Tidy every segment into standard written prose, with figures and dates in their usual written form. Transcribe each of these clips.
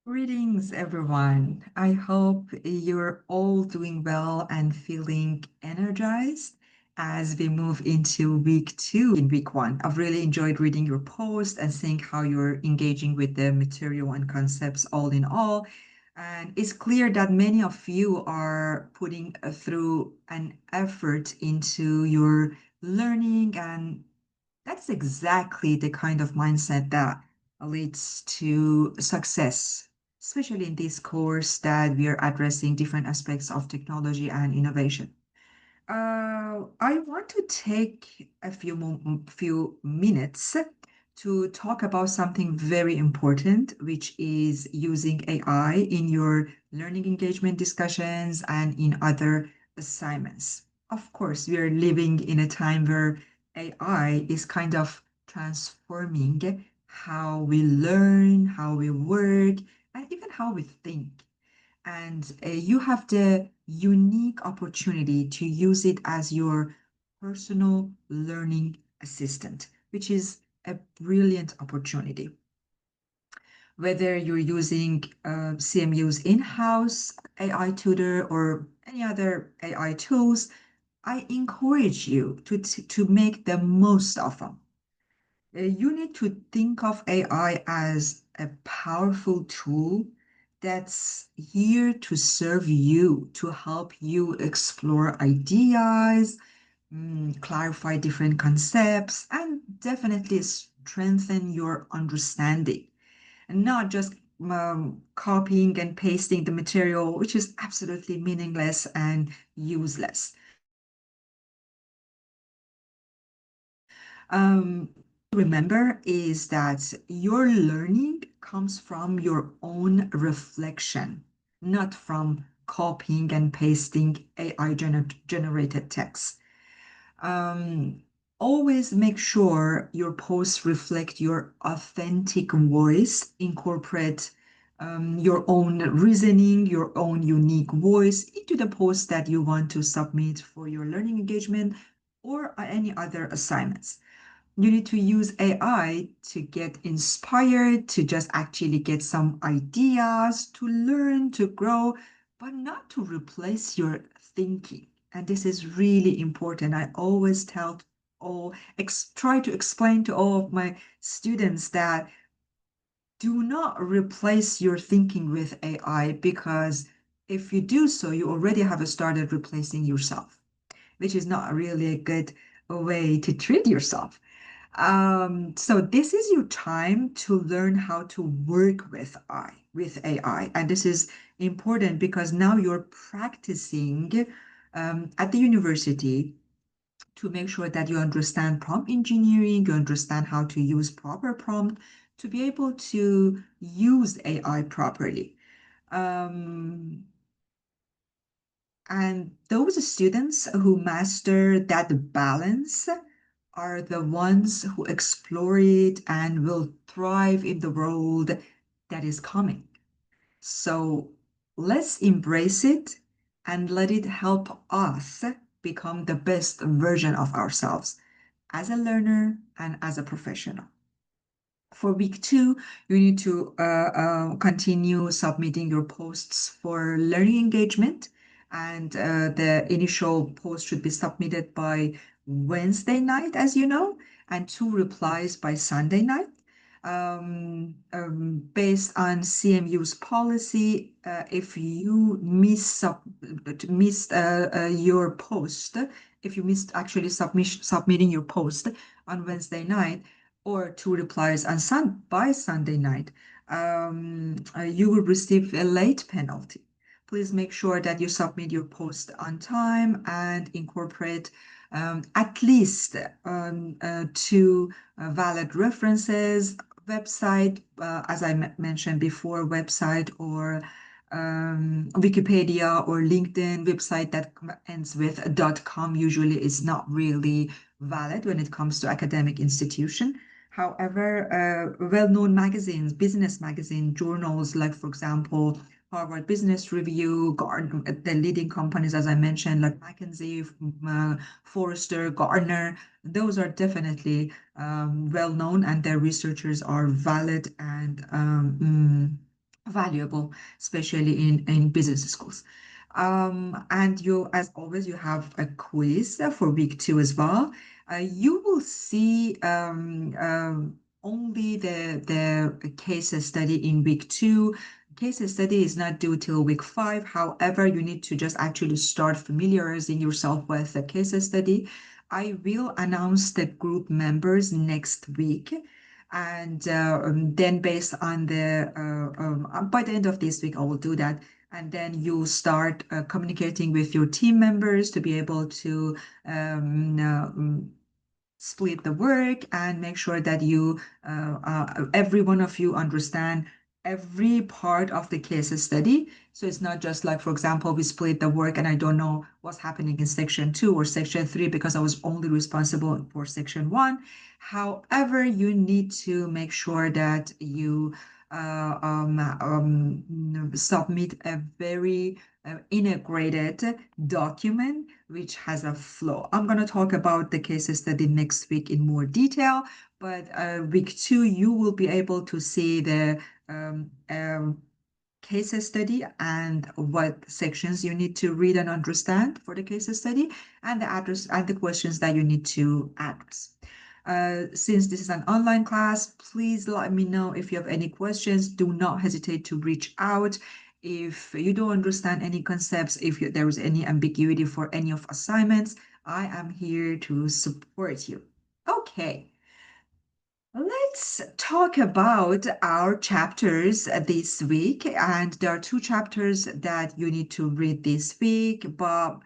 Greetings, everyone. I hope you're all doing well and feeling energized as we move into week two in week one. I've really enjoyed reading your post and seeing how you're engaging with the material and concepts all in all. And it's clear that many of you are putting through an effort into your learning, and that's exactly the kind of mindset that leads to success, especially in this course that we are addressing different aspects of technology and innovation. I want to take a few minutes to talk about something very important, which is using AI in your learning engagement discussions and in other assignments. Of course, we are living in a time where AI is kind of transforming how we learn, how we work, and even how we think. And you have the unique opportunity to use it as your personal learning assistant, which is a brilliant opportunity. Whether you're using CMU's in-house AI tutor or any other AI tools, I encourage you to make the most of them. You need to think of AI as a powerful tool that's here to serve you, to help you explore ideas, clarify different concepts, and definitely strengthen your understanding. And not just copying and pasting the material, which is absolutely meaningless and useless. Remember is that your learning comes from your own reflection, not from copying and pasting AI generated text. Um, Always make sure your posts reflect your authentic voice, incorporate your own reasoning, your own unique voice into the post that you want to submit for your learning engagement or any other assignments. You need to use AI to get inspired, to just actually get some ideas, to learn, to grow, but not to replace your thinking. And this is really important. I always try to explain to all of my students that do not replace your thinking with AI, because if you do so, you already have started replacing yourself, which is not really a good way to treat yourself. So this is your time to learn how to work with AI. And this is important because now you're practicing at the university to make sure that you understand prompt engineering, you understand how to use proper prompt to be able to use AI properly. Um, and those students who master that balance are the ones who explore it and will thrive in the world that is coming. So let's embrace it and let it help us become the best version of ourselves as a learner and as a professional. For week two, you need to continue submitting your posts for learning engagement. And the initial post should be submitted by Wednesday night, as you know, and two replies by Sunday night. Based on CMU's policy, if you missed your post, if you missed actually submitting your post on Wednesday night, or two replies on by Sunday night, you will receive a late penalty. Please make sure that you submit your post on time and incorporate at least two valid references, website, as I mentioned before, website or Wikipedia or LinkedIn website that ends with .com usually is not really valid when it comes to academic institution. However, well-known magazines, business magazine, journals, like, for example, Harvard Business Review, the leading companies, as I mentioned, like McKinsey, Forrester, Gartner, those are definitely well-known, and their researchers are valid and valuable, especially in business schools. And you, as always, you have a quiz for week two as well. You will see only the case study in week two. Case study is not due till week five. However, you need to just actually start familiarizing yourself with the case study. I will announce the group members next week. And then based on by the end of this week, I will do that. And then you start communicating with your team members to be able to split the work and make sure that every one of you understand every part of the case study. So it's not just like, for example, we split the work and I don't know what's happening in section two or section three because I was only responsible for section one. However, you need to make sure that you submit a very integrated document which has a flow. I'm going to talk about the case study next week in more detail, but week two, you will be able to see the case study and what sections you need to read and understand for the case study and the address and the questions that you need to address. Since this is an online class, please let me know if you have any questions. Do not hesitate to reach out. If you don't understand any concepts, if there is any ambiguity for any of assignments, I am here to support you. Okay. Let's talk about our chapters this week. And there are two chapters that you need to read this week, but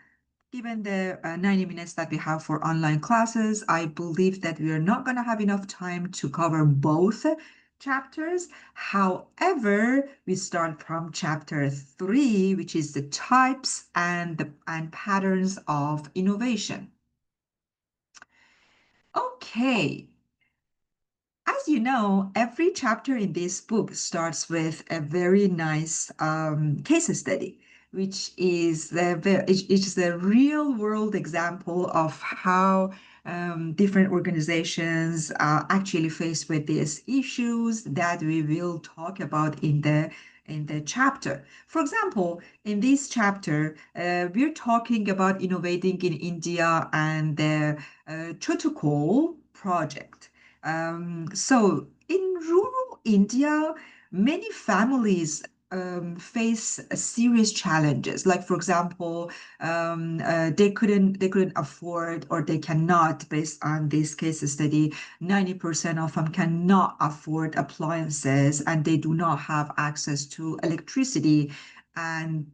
given the 90 minutes that we have for online classes, I believe that we are not going to have enough time to cover both chapters. However, we start from chapter 3, which is the types and patterns of innovation. Okay. As you know, every chapter in this book starts with a very nice case study, which is the real world example of how different organizations are actually faced with these issues that we will talk about in the chapter. For example, in this chapter, we're talking about innovating in India and the Chotukol project. So in rural India, many families face serious challenges. Like for example, they couldn't afford or they cannot, based on this case study, 90% of them cannot afford appliances and they do not have access to electricity. And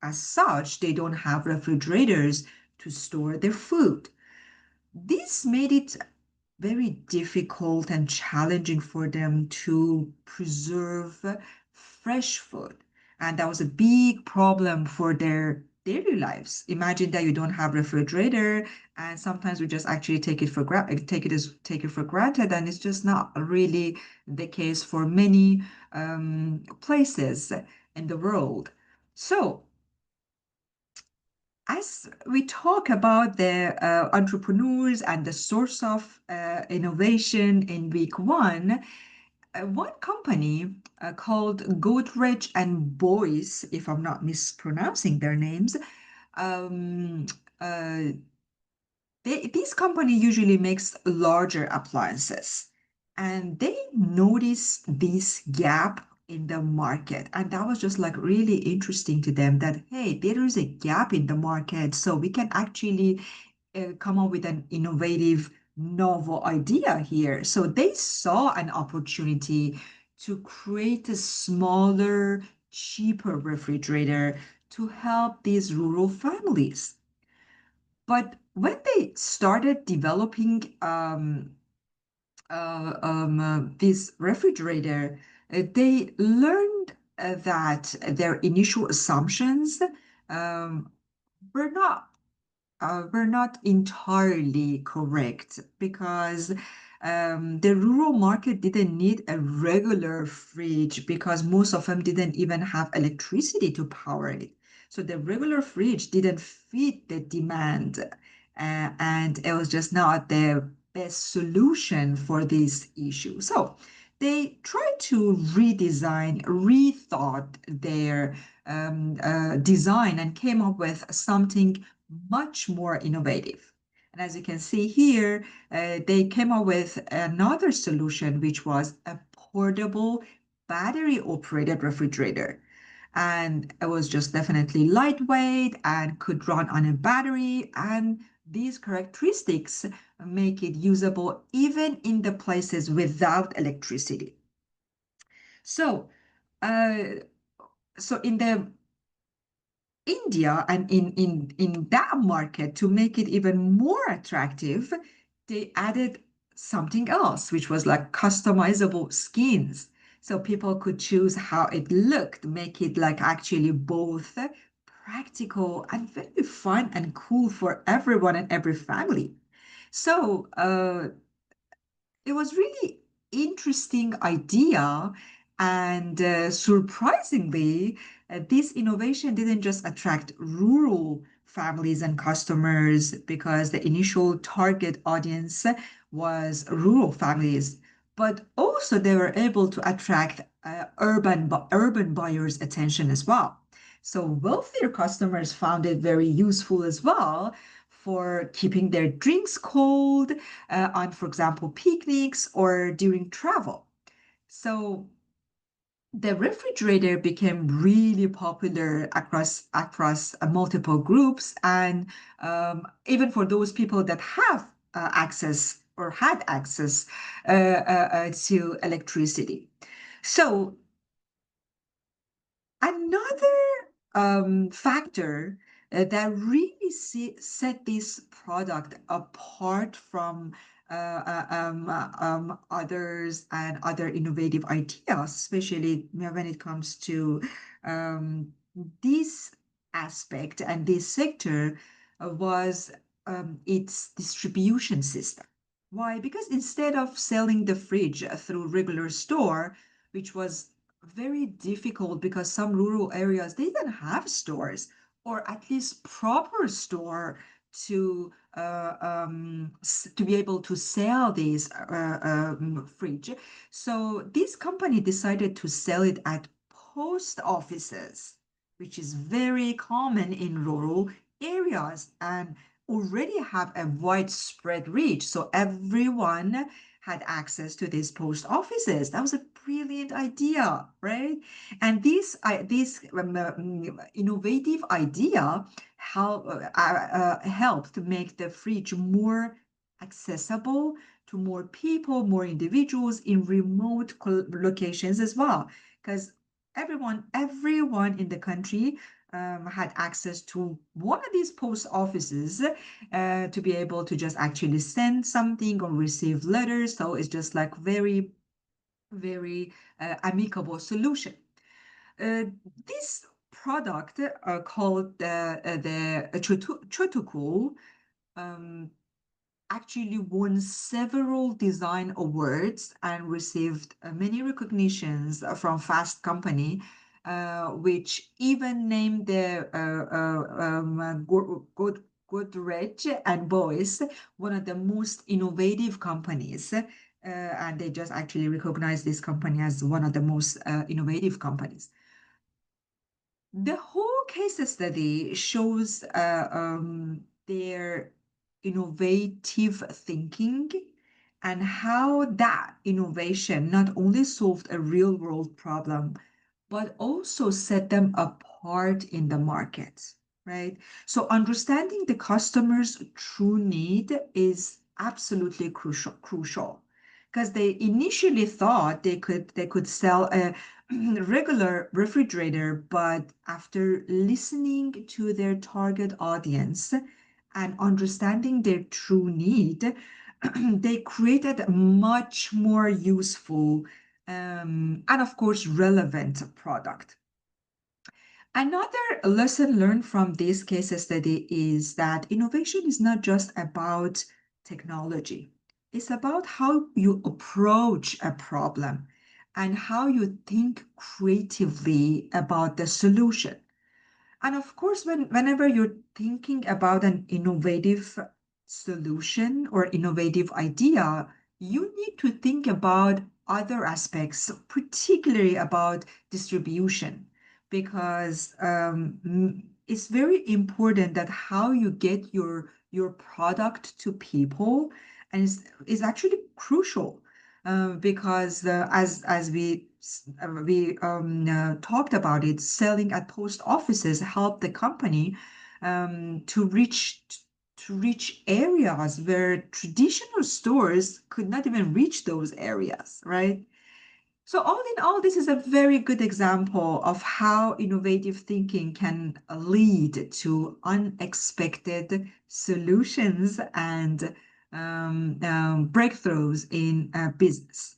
as such, they don't have refrigerators to store their food. This made it very difficult and challenging for them to preserve fresh food. And that was a big problem for their daily lives. Imagine that you don't have refrigerator, and sometimes we just actually take it for granted, and it's just not really the case for many places in the world. So as we talk about the entrepreneurs and the source of innovation in week one company called Goodrich and Boyce, if I'm not mispronouncing their names, um, uh, this company usually makes larger appliances, and they noticed this gap in the market. And that was just like really interesting to them that, hey, there is a gap in the market, so we can actually come up with an innovative, novel idea here. So they saw an opportunity to create a smaller, cheaper refrigerator to help these rural families. But when they started developing this refrigerator, they learned that their initial assumptions um, were not entirely correct because the rural market didn't need a regular fridge because most of them didn't even have electricity to power it. So the regular fridge didn't fit the demand, and it was just not the best solution for this issue. So they tried to rethought their design and came up with something much more innovative. And as you can see here, they came up with another solution, which was a portable battery-operated refrigerator. And it was just definitely lightweight and could run on a battery. And these characteristics make it usable even in the places without electricity. So, uh, so in the India and in that market, to make it even more attractive, they added something else, which was like customizable skins. So people could choose how it looked, make it like actually both practical and very fun and cool for everyone and every family. So it was really interesting idea, and surprisingly, this innovation didn't just attract rural families and customers because the initial target audience was rural families, but also they were able to attract urban buyers' attention as well. So wealthier customers found it very useful as well for keeping their drinks cold on, for example, picnics or during travel. So the refrigerator became really popular across multiple groups, and even for those people that have access or had access to electricity. So another factor that really set this product apart from others and other innovative ideas, especially when it comes to um, this aspect and this sector, was its distribution system. Why? Because instead of selling the fridge through regular store, which was very difficult because some rural areas they didn't have stores or at least proper store to be able to sell these fridge. So this company decided to sell it at post offices, which is very common in rural areas and already have a widespread reach. So everyone had access to these post offices. That was a brilliant idea, right? And this innovative idea helped to make the fridge more accessible to more people, more individuals in remote locations as well. Because everyone in the country had access to one of these post offices to be able to just actually send something or receive letters. So it's just like very amicable solution. Uh, this product called the Chotuku um, actually won several design awards and received many recognitions from Fast Company, which even named the Godrej and Boyce one of the most innovative companies. And they just actually recognized this company as one of the most innovative companies. The whole case study shows their innovative thinking and how that innovation not only solved a real world problem, but also set them apart in the market, right? So understanding the customer's true need is absolutely crucial because they initially thought they could sell a regular refrigerator, but after listening to their target audience and understanding their true need, they created a much more useful and of course relevant product. Another lesson learned from this case study is that innovation is not just about technology. It's about how you approach a problem and how you think creatively about the solution. And of course, whenever you're thinking about an innovative solution or innovative idea, you need to think about other aspects, particularly about distribution, because it's very important that how you get your product to people, and is actually crucial because as we talked about it, selling at post offices help the company to reach areas where traditional stores could not even reach those areas, right? So all in all, this is a very good example of how innovative thinking can lead to unexpected solutions and breakthroughs in business.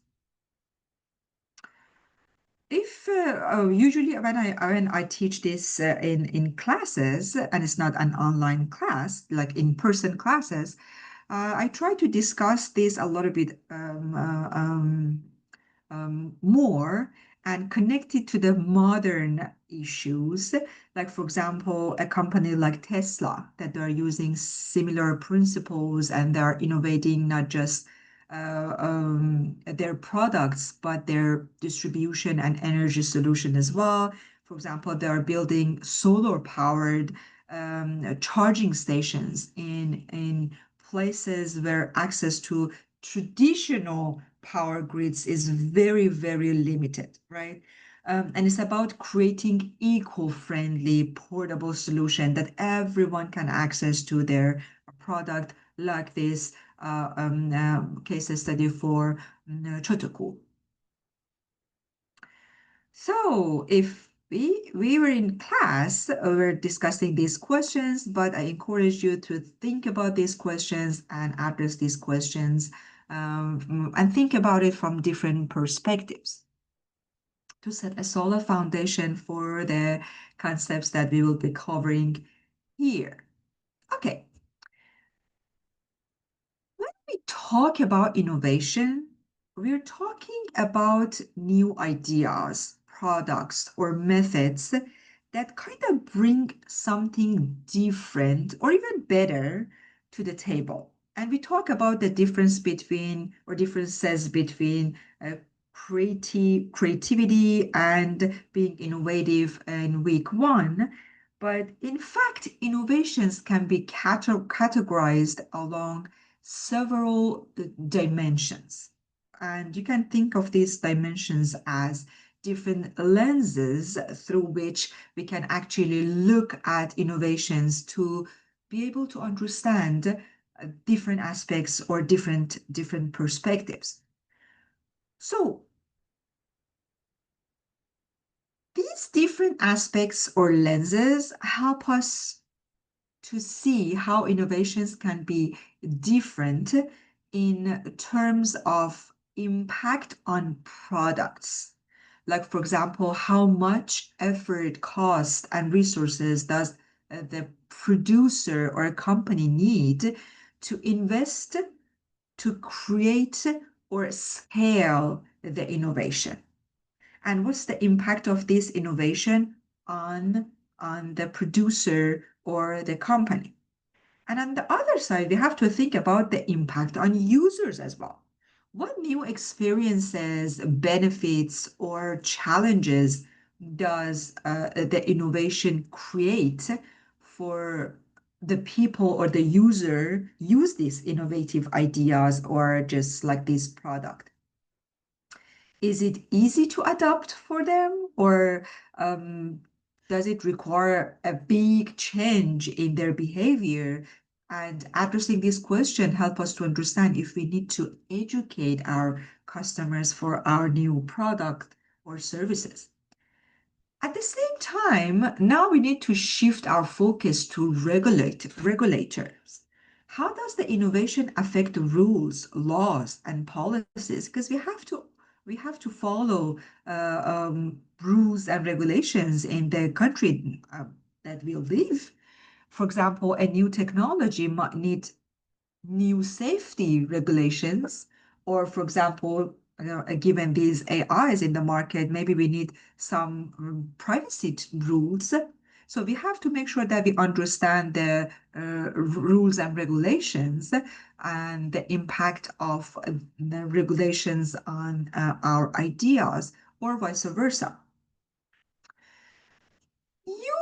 If usually when I teach this in classes, and it's not an online class, like in-person classes, I try to discuss this a little bit more and connect it to the modern issues. Like, for example, a company like Tesla, that they're using similar principles and they're innovating not just their products, but their distribution and energy solution as well. For example, they are building solar powered charging stations in places where access to traditional power grids is very, very limited, right? And it's about creating eco-friendly portable solution that everyone can access to their product, like this case study for Chotoku. So if we were in class, we were discussing these questions, but I encourage you to think about these questions and address these questions and think about it from different perspectives to set a solid foundation for the concepts that we will be covering here. Okay, when we talk about innovation, we're talking about new ideas, products, or methods that kind of bring something different or even better to the table. And we talk about the difference between or differences between creativity and being innovative in week one. But in fact, innovations can be categorized along several dimensions. And you can think of these dimensions as different lenses through which we can actually look at innovations to be able to understand different aspects or different perspectives. So these different aspects or lenses help us to see how innovations can be different in terms of impact on products. Like, for example, how much effort, cost, and resources does the producer or a company need to invest to create or scale the innovation? And what's the impact of this innovation on, on the producer or the company? And on the other side, we have to think about the impact on users as well. What new experiences, benefits, or challenges does the innovation create for the people or the user use these innovative ideas or just like this product? Is it easy to adopt for them, or does it require a big change in their behavior? And addressing this question help us to understand if we need to educate our customers for our new product or services. At the same time, now we need to shift our focus to regulators. How does the innovation affect the rules, laws, and policies? Because we have to follow rules and regulations in the country that we live. For example, a new technology might need new safety regulations, or for example, given these AIs in the market, maybe we need some privacy rules. So we have to make sure that we understand the rules and regulations and the impact of the regulations on our ideas or vice versa. You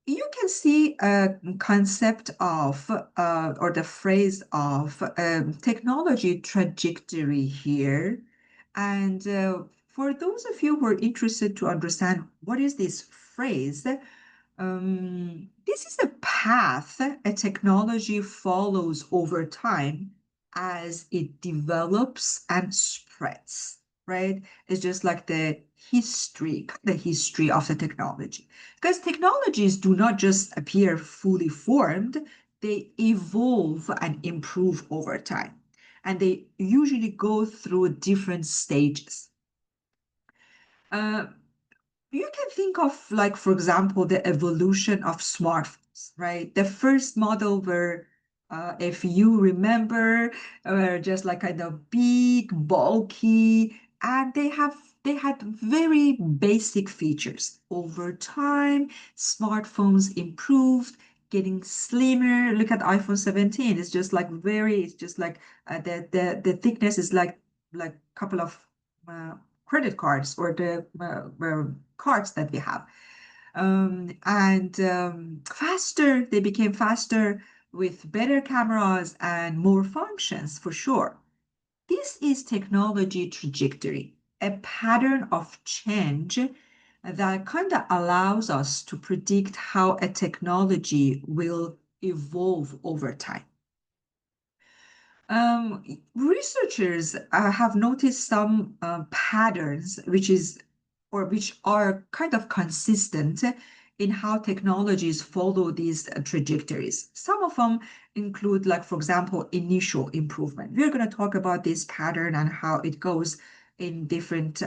you can see a concept of or the phrase of technology trajectory here. And for those of you who are interested to understand what is this phrase, this is a path a technology follows over time as it develops and spreads, right? It's just like the history of the technology. Because technologies do not just appear fully formed, they evolve and improve over time. And they usually go through different stages. Uh, you can think of, like, for example, the evolution of smartphones, right? The first model were, if you remember, were just like kind of big, bulky, and they had very basic features. Over time, smartphones improved, getting slimmer. Look at iPhone 17. It's just like the thickness is like a couple of uh, credit cards or the cards that we have. And faster, they became faster with better cameras and more functions for sure. This is technology trajectory, a pattern of change that kind of allows us to predict how a technology will evolve over time. Researchers have noticed some patterns which are kind of consistent in how technologies follow these trajectories. Some of them include, like, for example, initial improvement. We're going to talk about this pattern and how it goes in different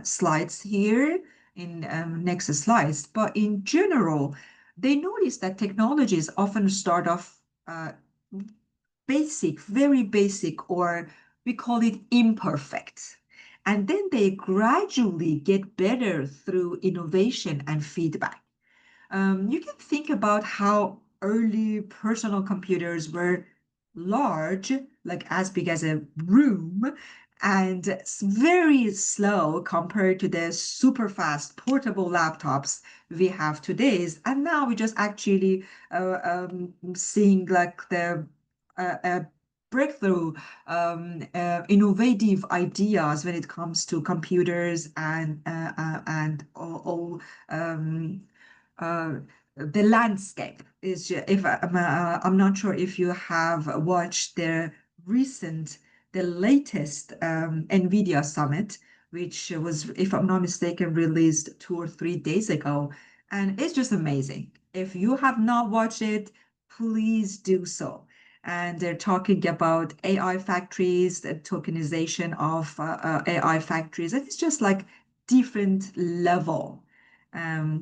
slides here in next slides. But in general, they notice that technologies often start off basic, very basic, or we call it imperfect. And then they gradually get better through innovation and feedback. You can think about how early personal computers were large, like as big as a room, and very slow compared to the super fast portable laptops we have today. And now we just actually seeing like the breakthrough, innovative ideas when it comes to computers and all uh, the landscape is if I'm not sure if you have watched the latest NVIDIA summit, which was, if I'm not mistaken, released 2 or 3 days ago, and it's just amazing. If you have not watched it, please do so. And they're talking about AI factories, the tokenization of AI factories, and it's just like different level.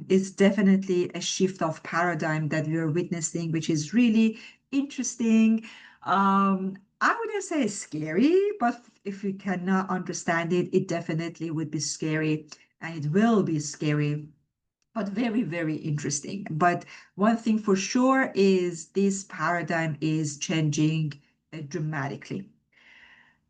It's definitely a shift of paradigm that we are witnessing, which is really interesting. I wouldn't say scary, but if you cannot understand it, it definitely would be scary, and it will be scary, but very, very interesting. But one thing for sure is this paradigm is changing dramatically.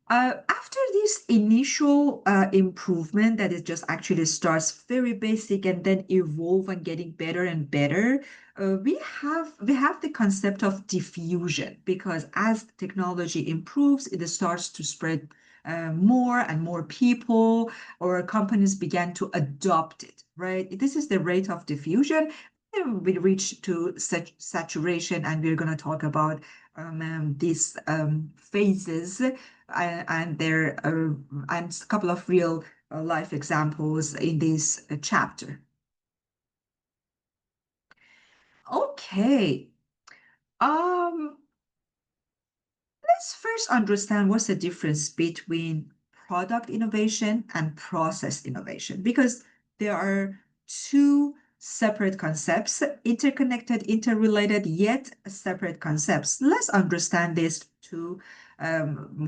After this initial improvement that it just actually starts very basic and then evolve and getting better and better, we have the concept of diffusion, because as technology improves, it starts to spread more and more people or companies began to adopt it, right? This is the rate of diffusion. And we reach to such saturation, and we're going to talk about these phases and there and a couple of real life examples in this chapter. Okay. Um, let's first understand what's the difference between product innovation and process innovation, because there are two separate concepts, interconnected, interrelated, yet separate concepts. Let's understand these two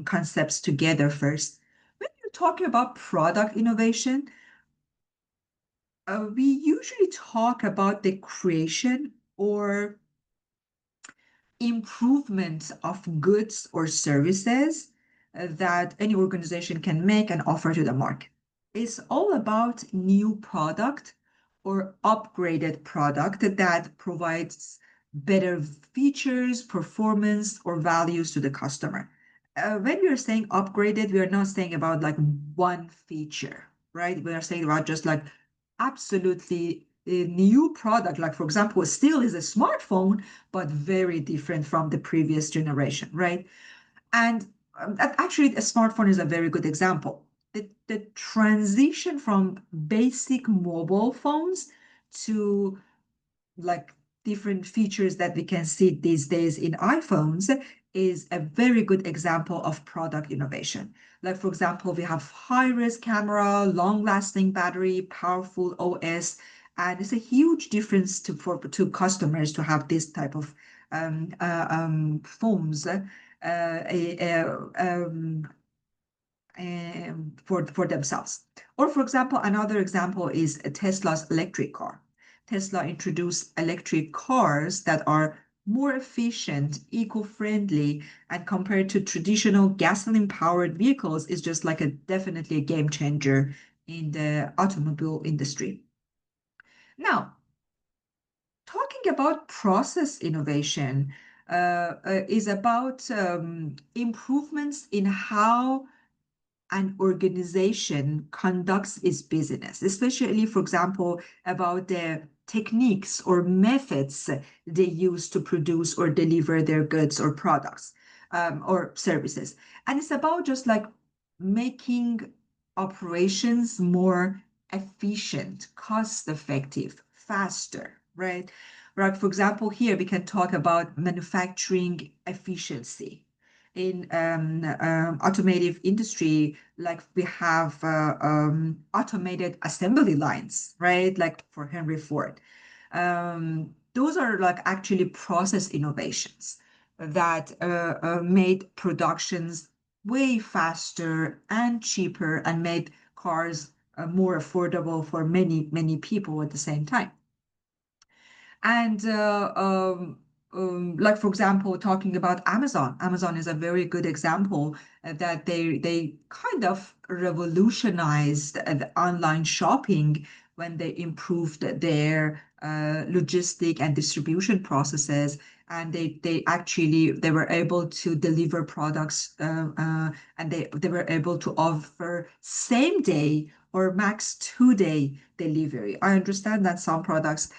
concepts together first. When you're talking about product innovation, We usually talk about the creation or improvement of goods or services that any organization can make and offer to the market. It's all about new product or upgraded product that provides better features, performance, or values to the customer. When we are saying upgraded, we are not saying about like one feature, right? We are saying about just like absolutely a new product. Like, for example, still is a smartphone, but very different from the previous generation, right? And actually, a smartphone is a very good example. The transition from basic mobile phones to like different features that we can see these days in iPhones is a very good example of product innovation. Like, for example, we have high-res camera, long-lasting battery, powerful OS, and it's a huge difference to customers to have this type of phones for themselves. Or, for example, another example is Tesla's electric car. Tesla introduced electric cars that are more efficient, eco-friendly, and compared to traditional gasoline-powered vehicles is just like definitely a game changer in the automobile industry. Now, talking about process innovation is about improvements in how an organization conducts its business, especially, for example, about the techniques or methods they use to produce or deliver their goods or products or services. And it's about just like making operations more efficient, cost effective, faster, right? Right. For example, here we can talk about manufacturing efficiency in automotive industry, like we have automated assembly lines, right? Like for Henry Ford. Those are like actually process innovations that made productions way faster and cheaper and made cars more affordable for many, many people at the same time. And like, for example, talking about Amazon, Amazon is a very good example that they kind of revolutionized the online shopping when they improved their logistic and distribution processes. And they were able to deliver products and they were able to offer same day or max 2 day delivery. I understand that some products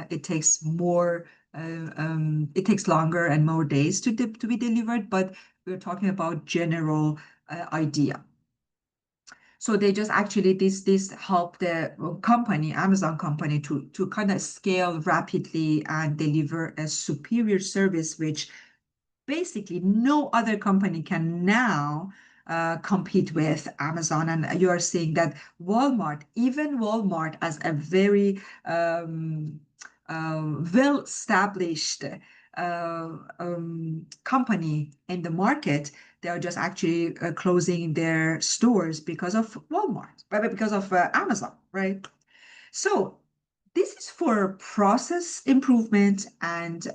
it takes it takes longer and more days to be delivered, but we're talking about general idea. So they just actually this helped the company, Amazon company, to kind of scale rapidly and deliver a superior service, which basically no other company can now compete with Amazon. And you are seeing that Walmart, even Walmart as a very well-established company in the market, they are just actually closing their stores because of Walmart, because of Amazon, right? So this is for process improvement and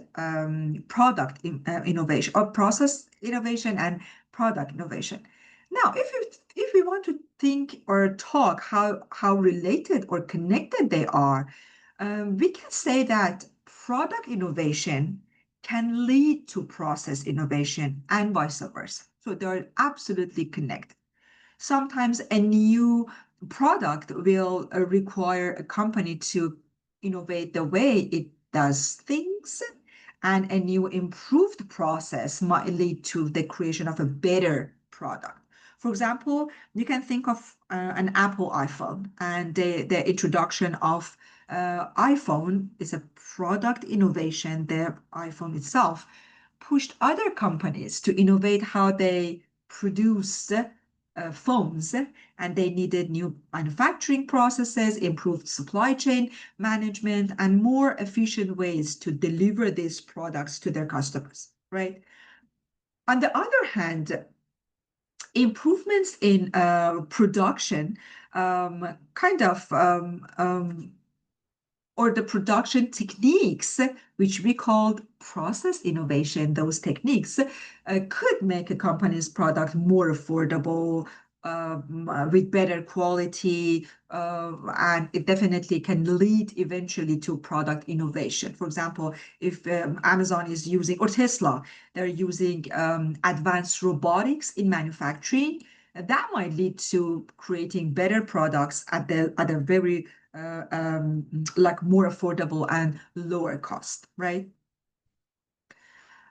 product innovation, or process innovation and product innovation. Now, if we want to think or talk how related or connected they are, we can say that product innovation can lead to process innovation and vice versa. So they're absolutely connected. Sometimes a new product will require a company to innovate the way it does things, and a new improved process might lead to the creation of a better product. For example, you can think of an Apple iPhone, and the introduction of iPhone is a product innovation. The iPhone itself pushed other companies to innovate how they produce phones, and they needed new manufacturing processes, improved supply chain management, and more efficient ways to deliver these products to their customers, right? On the other hand, improvements in production, kind of or the production techniques, which we called process innovation, those techniques could make a company's product more affordable, with better quality, and it definitely can lead eventually to product innovation. For example, if Amazon is using, or Tesla, they're using advanced robotics in manufacturing, that might lead to creating better products at a very like more affordable and lower cost, right?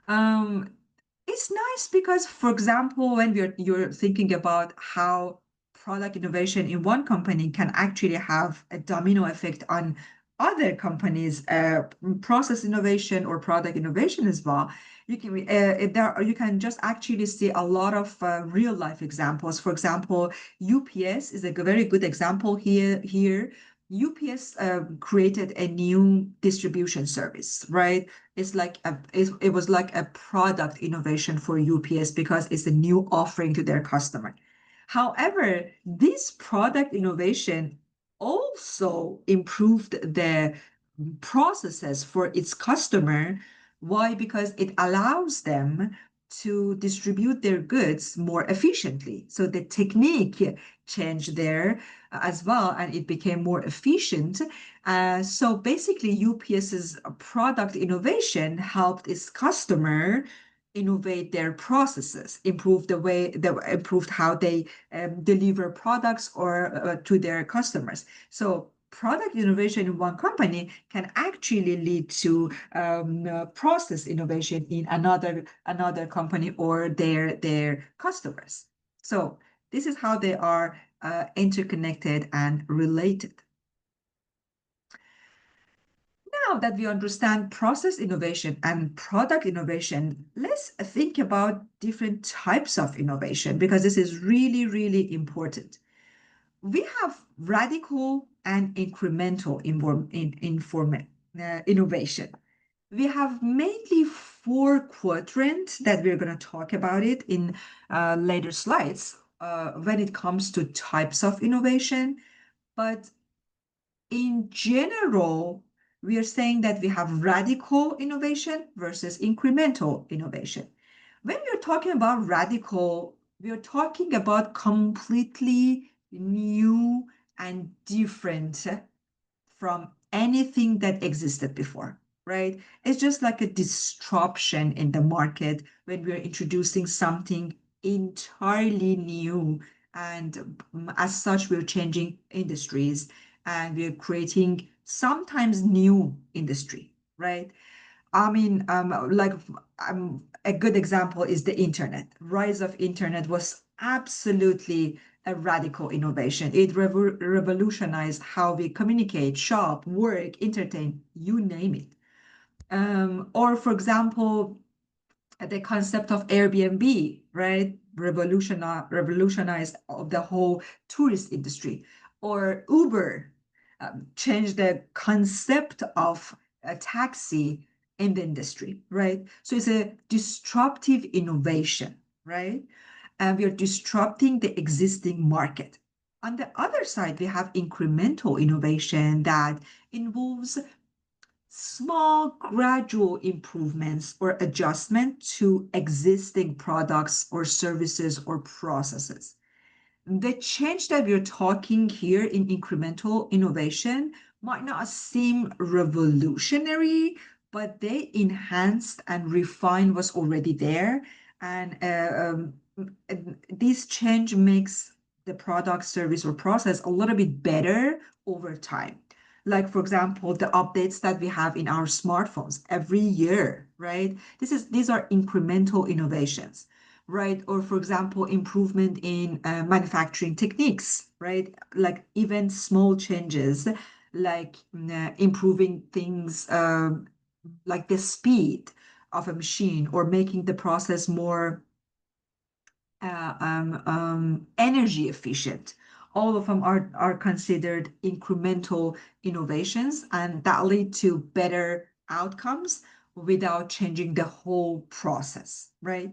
Um, it's nice because, for example, when you're thinking about how product innovation in one company can actually have a domino effect on other companies' process innovation or product innovation as well. You can just actually see a lot of real life examples. For example, UPS is a very good example here. UPS created a new distribution service, right? It was like a product innovation for UPS because it's a new offering to their customer. However, this product innovation also improved the processes for its customer. Why? Because it allows them to distribute their goods more efficiently. So the technique changed there as well, and it became more efficient. So basically, UPS's product innovation helped its customer innovate their processes, improved how they deliver products or to their customers. So product innovation in one company can actually lead to process innovation in another company or their customers. So this is how they are interconnected and related. Now that we understand process innovation and product innovation, let's think about different types of innovation because this is really, really important. We have radical and incremental innovation. We have mainly four quadrants that we're going to talk about it in later slides when it comes to types of innovation. But in general, we are saying that we have radical innovation versus incremental innovation. When we're talking about radical, we are talking about completely new and different from anything that existed before, right? It's just like a disruption in the market when we're introducing something entirely new. And as such, we're changing industries and we're creating sometimes new industry, right? I mean, a good example is the internet. Rise of internet was absolutely a radical innovation. It revolutionized how we communicate, shop, work, entertain, you name it. Or for example, the concept of Airbnb, right? Revolutionized the whole tourist industry. Or Uber changed the concept of a taxi in the industry, right? So it's a disruptive innovation, right? And we are disrupting the existing market. On the other side, we have incremental innovation that involves small, gradual improvements or adjustment to existing products or services or processes. The change that we're talking here in incremental innovation might not seem revolutionary, but they enhanced and refined what's already there. And this change makes the product, service, or process a little bit better over time. Like, for example, the updates that we have in our smartphones every year, right? These are incremental innovations, right? Or for example, improvement in manufacturing techniques, right? Like even small changes, like improving things like the speed of a machine or making the process more energy efficient. All of them are considered incremental innovations, and that lead to better outcomes without changing the whole process, right?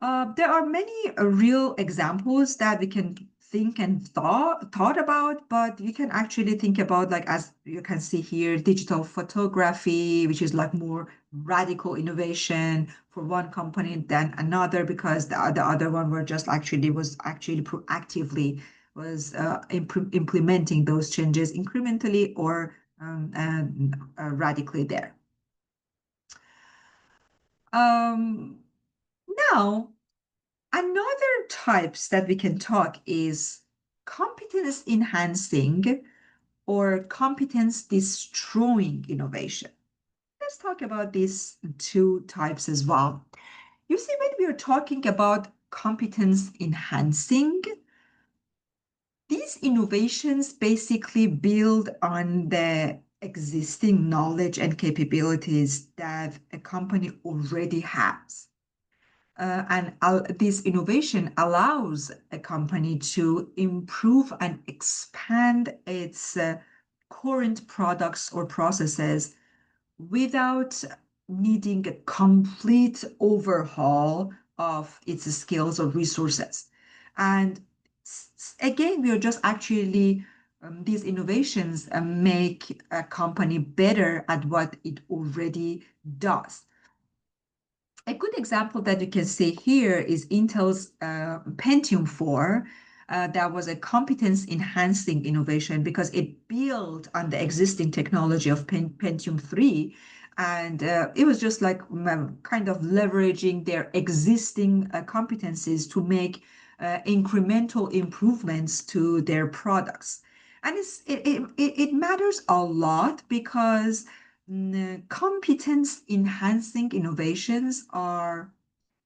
There are many real examples that we can think and thought about, but you can actually think about, like, as you can see here, digital photography, which is like more radical innovation for one company than another, because the other one was actually proactively was implementing those changes incrementally or radically there. Um, Now, another types that we can talk is competence enhancing or competence destroying innovation. Let's talk about these two types as well. You see, when we are talking about competence enhancing, these innovations basically build on the existing knowledge and capabilities that a company already has. This innovation allows a company to improve and expand its current products or processes without needing a complete overhaul of its skills or resources. And again, we are just actually, these innovations make a company better at what it already does. A good example that you can see here is Intel's Pentium 4. That was a competence enhancing innovation because it built on the existing technology of Pentium 3. And it was just like kind of leveraging their existing competencies to make incremental improvements to their products. And it matters a lot because competence enhancing innovations are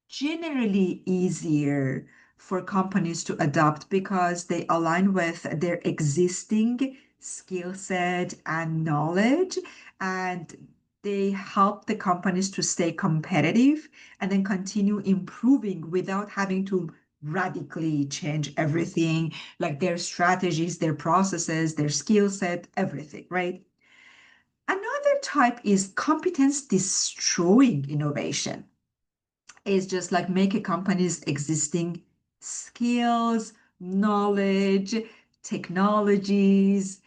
generally easier for companies to adopt because they align with their existing skill set and knowledge, and they help the companies to stay competitive and then continue improving without having to radically change everything, like their strategies, their processes, their skill set, everything, right? Another type is competence destroying innovation. It's just like make a company's existing skills, knowledge, technologies,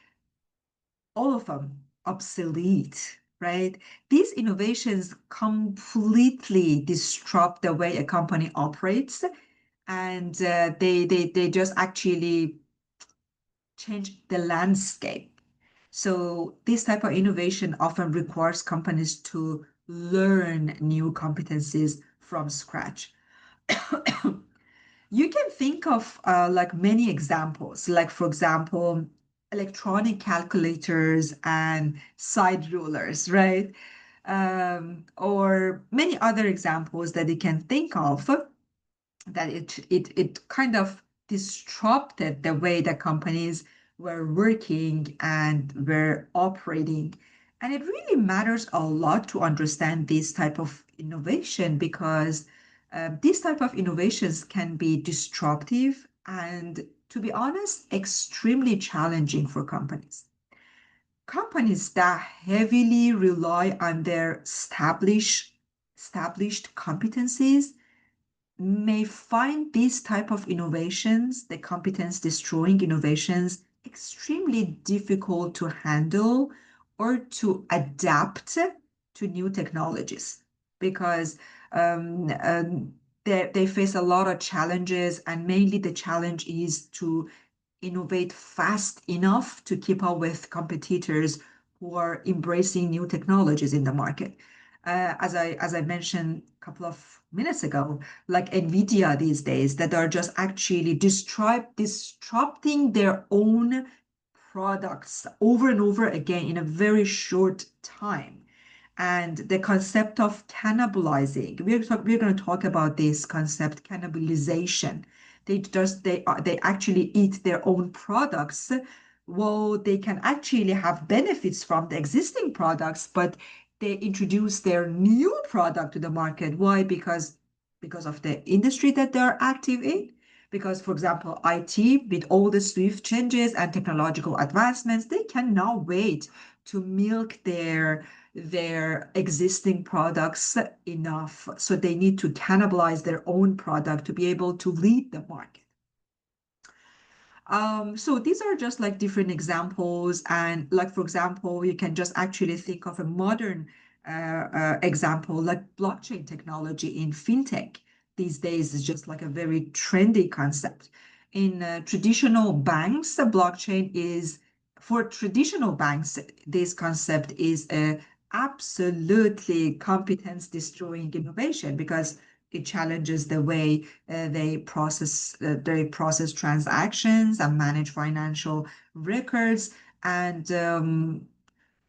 all of them obsolete, right? These innovations completely disrupt the way a company operates, and they just actually change the landscape. So this type of innovation often requires companies to learn new competencies from scratch. You can think of like many examples, like for example, electronic calculators and side rulers, right? Or many other examples that you can think of that it kind of disrupted the way that companies were working and were operating. And it really matters a lot to understand this type of innovation because these type of innovations can be disruptive and, to be honest, extremely challenging for companies. Companies that heavily rely on their established competencies may find these type of innovations, the competence destroying innovations, extremely difficult to handle or to adapt to new technologies because they face a lot of challenges, and mainly the challenge is to innovate fast enough to keep up with competitors who are embracing new technologies in the market. As I mentioned a couple of minutes ago, like Nvidia these days, that are just actually disrupting their own products over and over again in a very short time. And the concept of cannibalizing, we're going to talk about this concept, cannibalization. They actually eat their own products. Well, they can actually have benefits from the existing products, but they introduce their new product to the market. Why? Because of the industry that they're active in. Because, for example, IT, with all the swift changes and technological advancements, they cannot wait to milk their their existing products enough. So they need to cannibalize their own product to be able to lead the market. So these are just like different examples. And like, for example, you can just actually think of a modern example like blockchain technology in fintech. These days is just like a very trendy concept. In traditional banks, the blockchain is, for traditional banks, this concept is a absolutely competence destroying innovation because it challenges the way they process transactions and manage financial records. And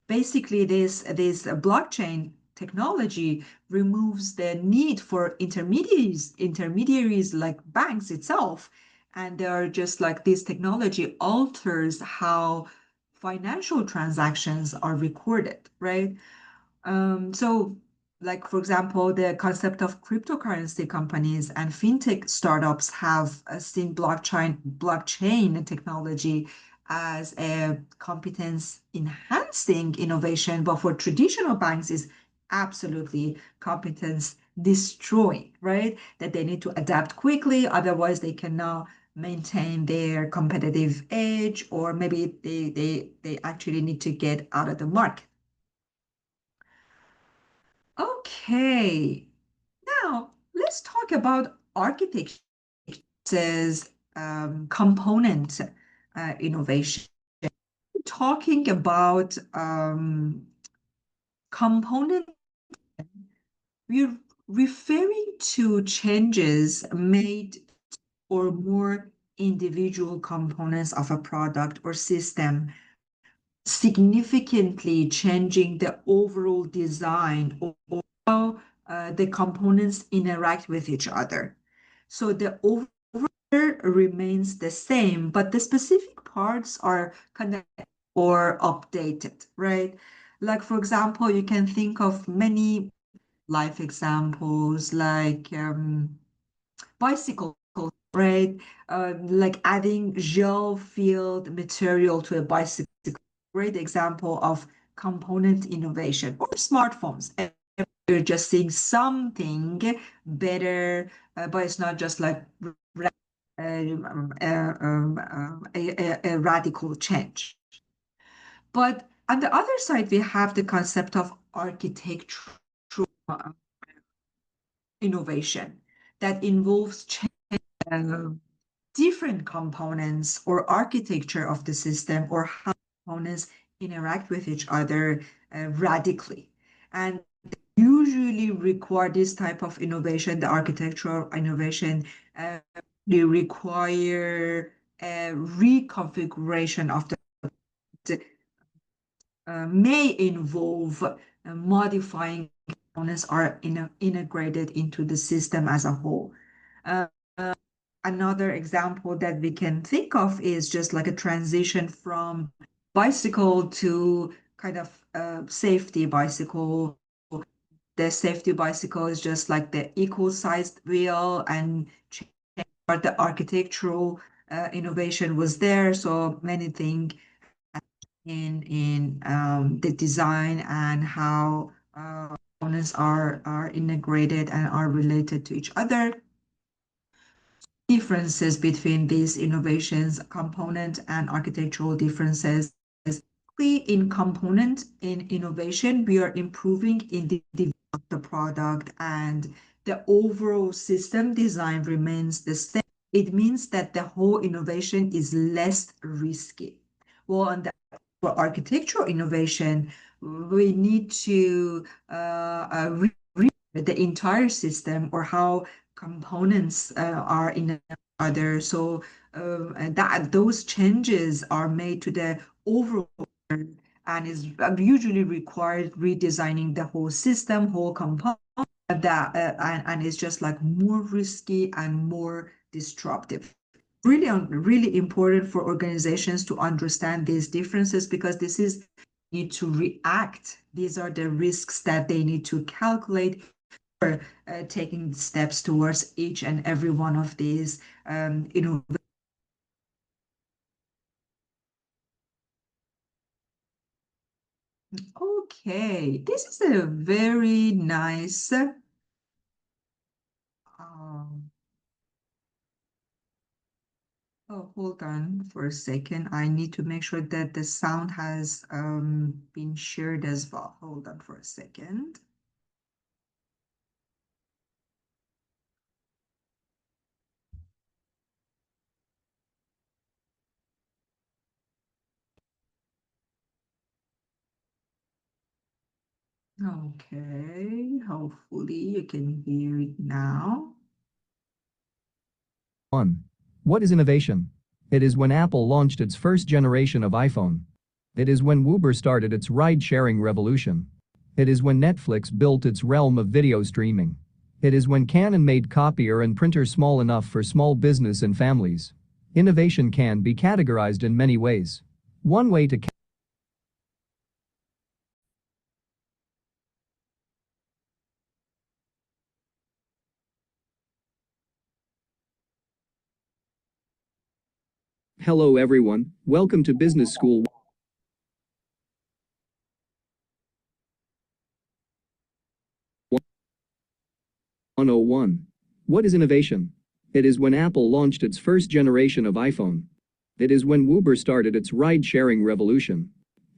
basically, this blockchain technology removes the need for intermediaries like banks itself. And they are just like this technology alters how financial transactions are recorded, right? So, like for example, the concept of cryptocurrency companies and fintech startups have seen blockchain technology as a competence enhancing innovation, but for traditional banks is absolutely competence destroying, right? That they need to adapt quickly, otherwise they cannot maintain their competitive edge, or maybe they actually need to get out of the market. Okay, now let's talk about architecture's component innovation. Talking about component, we're referring to changes made or more individual components of a product or system, significantly changing the overall design or how the components interact with each other. So the overall remains the same, but the specific parts are connected or updated, right? Like, for example, you can think of many life examples like bicycle, right? Like adding gel-filled material to a bicycle, great example of component innovation, or smartphones. And you're just seeing something better, but it's not just like a radical change. But on the other side, we have the concept of architectural innovation that involves uh, different components or architecture of the system or how components interact with each other radically. And usually require this type of innovation, the architectural innovation, they require a reconfiguration of the may involve modifying components are integrated into the system as a whole. Uh, Another example that we can think of is just like a transition from bicycle to kind of safety bicycle. The safety bicycle is just like the equal-sized wheel, and but the architectural innovation was there. So many things in the design and how components are integrated and are related to each other. Differences between these innovations, component and architectural differences. In component in innovation, we are improving in the product and the overall system design remains the same. It means that the whole innovation is less risky. Well, on the for architectural innovation, we need to the entire system or how components are in other. So and that those changes are made to the overall and is usually required redesigning the whole system, whole component that and it's just like more risky and more disruptive. Really important for organizations to understand these differences because this is need to react. These are the risks that they need to calculate for taking steps towards each and every one of these innovations. Okay, this is a very nice. Um, oh, hold on for a second. I need to make sure that the sound has been shared as well. Hold on for a second. Okay, hopefully you can hear it now. 1. What is innovation? It is when Apple launched its first generation of iPhone. It is when Uber started its ride-sharing revolution. It is when Netflix built its realm of video streaming. It is when Canon made copier and printer small enough for small business and families. Innovation can be categorized in many ways. One way to Hello everyone, welcome to Business School 101. What is innovation? It is when Apple launched its first generation of iPhone. It is when Uber started its ride-sharing revolution.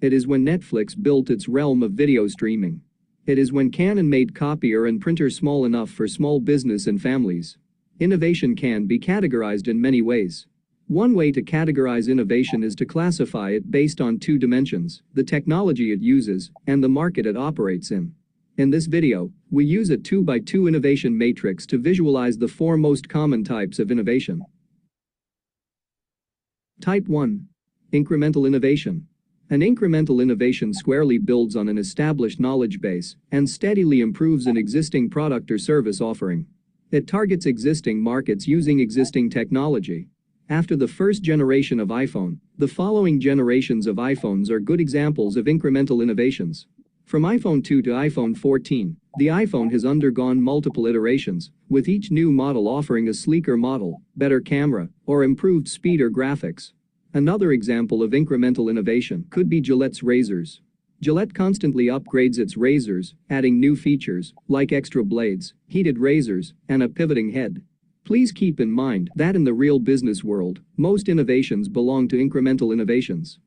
It is when Netflix built its realm of video streaming. It is when Canon made copier and printer small enough for small business and families. Innovation can be categorized in many ways. One way to categorize innovation is to classify it based on two dimensions: the technology it uses and the market it operates in. In this video, we use a 2x2 innovation matrix to visualize the four most common types of innovation. Type 1. Incremental innovation. An incremental innovation squarely builds on an established knowledge base and steadily improves an existing product or service offering. It targets existing markets using existing technology. After the first generation of iPhone, the following generations of iPhones are good examples of incremental innovations. From iPhone 2 to iPhone 14, the iPhone has undergone multiple iterations, with each new model offering a sleeker model, better camera, or improved speed or graphics. Another example of incremental innovation could be Gillette's razors. Gillette constantly upgrades its razors, adding new features, like extra blades, heated razors, and a pivoting head. Please keep in mind that in the real business world, most innovations belong to incremental innovations.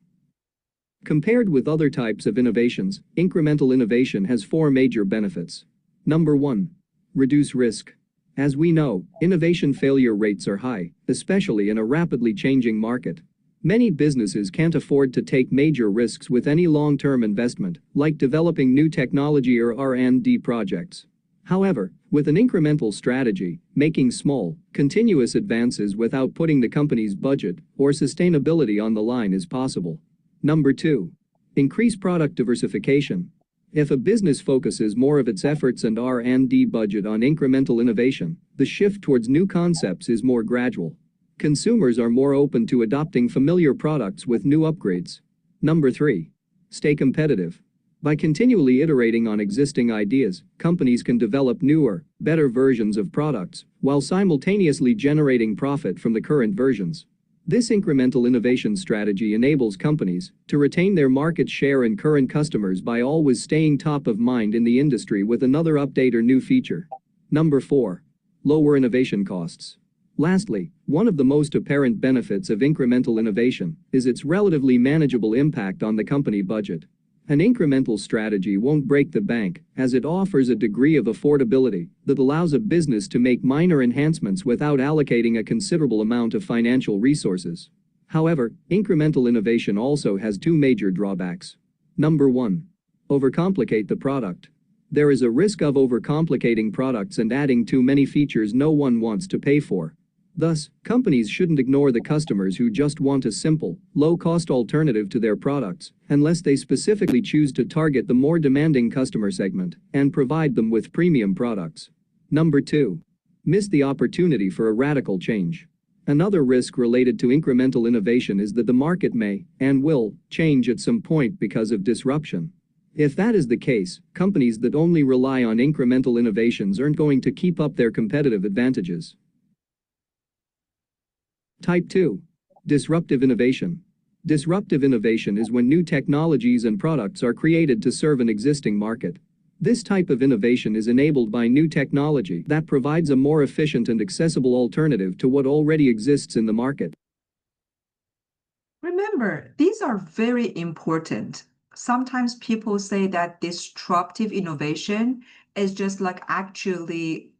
Compared with other types of innovations, incremental innovation has four major benefits. Number 1. Reduce risk. As we know, innovation failure rates are high, especially in a rapidly changing market. Many businesses can't afford to take major risks with any long-term investment, like developing new technology or R&D projects. However, with an incremental strategy, making small, continuous advances without putting the company's budget or sustainability on the line is possible. Number 2. Increase product diversification. If a business focuses more of its efforts and R&D budget on incremental innovation, the shift towards new concepts is more gradual. Consumers are more open to adopting familiar products with new upgrades. Number 3. Stay competitive. By continually iterating on existing ideas, companies can develop newer, better versions of products, while simultaneously generating profit from the current versions. This incremental innovation strategy enables companies to retain their market share and current customers by always staying top of mind in the industry with another update or new feature. Number 4. Lower innovation costs. Lastly, one of the most apparent benefits of incremental innovation is its relatively manageable impact on the company budget. An incremental strategy won't break the bank, as it offers a degree of affordability that allows a business to make minor enhancements without allocating a considerable amount of financial resources. However, incremental innovation also has two major drawbacks. Number 1. Overcomplicate the product. There is a risk of overcomplicating products and adding too many features no one wants to pay for. Thus, companies shouldn't ignore the customers who just want a simple, low-cost alternative to their products, unless they specifically choose to target the more demanding customer segment and provide them with premium products. Number 2. Miss the opportunity for a radical change. Another risk related to incremental innovation is that the market may, and will, change at some point because of disruption. If that is the case, companies that only rely on incremental innovations aren't going to keep up their competitive advantages. Type 2. Disruptive innovation. Disruptive innovation is when new technologies and products are created to serve an existing market. This type of innovation is enabled by new technology that provides a more efficient and accessible alternative to what already exists in the market. Remember, these are very important. Sometimes people say that disruptive innovation is just like actually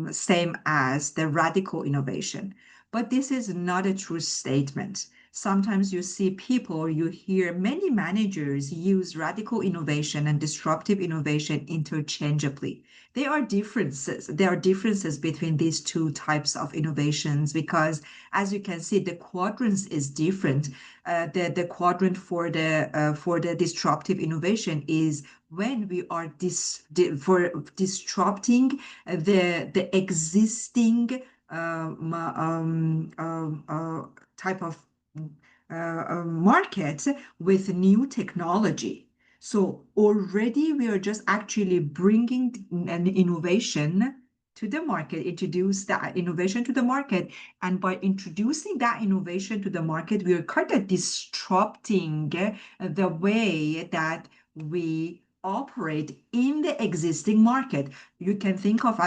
same as the radical innovation. But this is not a true statement. Sometimes you see people, you hear many managers use radical innovation and disruptive innovation interchangeably. There are differences. There are differences between these two types of innovations because, as you can see, the quadrants is different. The quadrant for the disruptive innovation is when we are for disrupting the existing type of market with new technology. So already we are just actually bringing an innovation to the market, introduce that innovation to the market. And by introducing that innovation to the market, we are kind of disrupting the way that we operate in the existing market. You can think of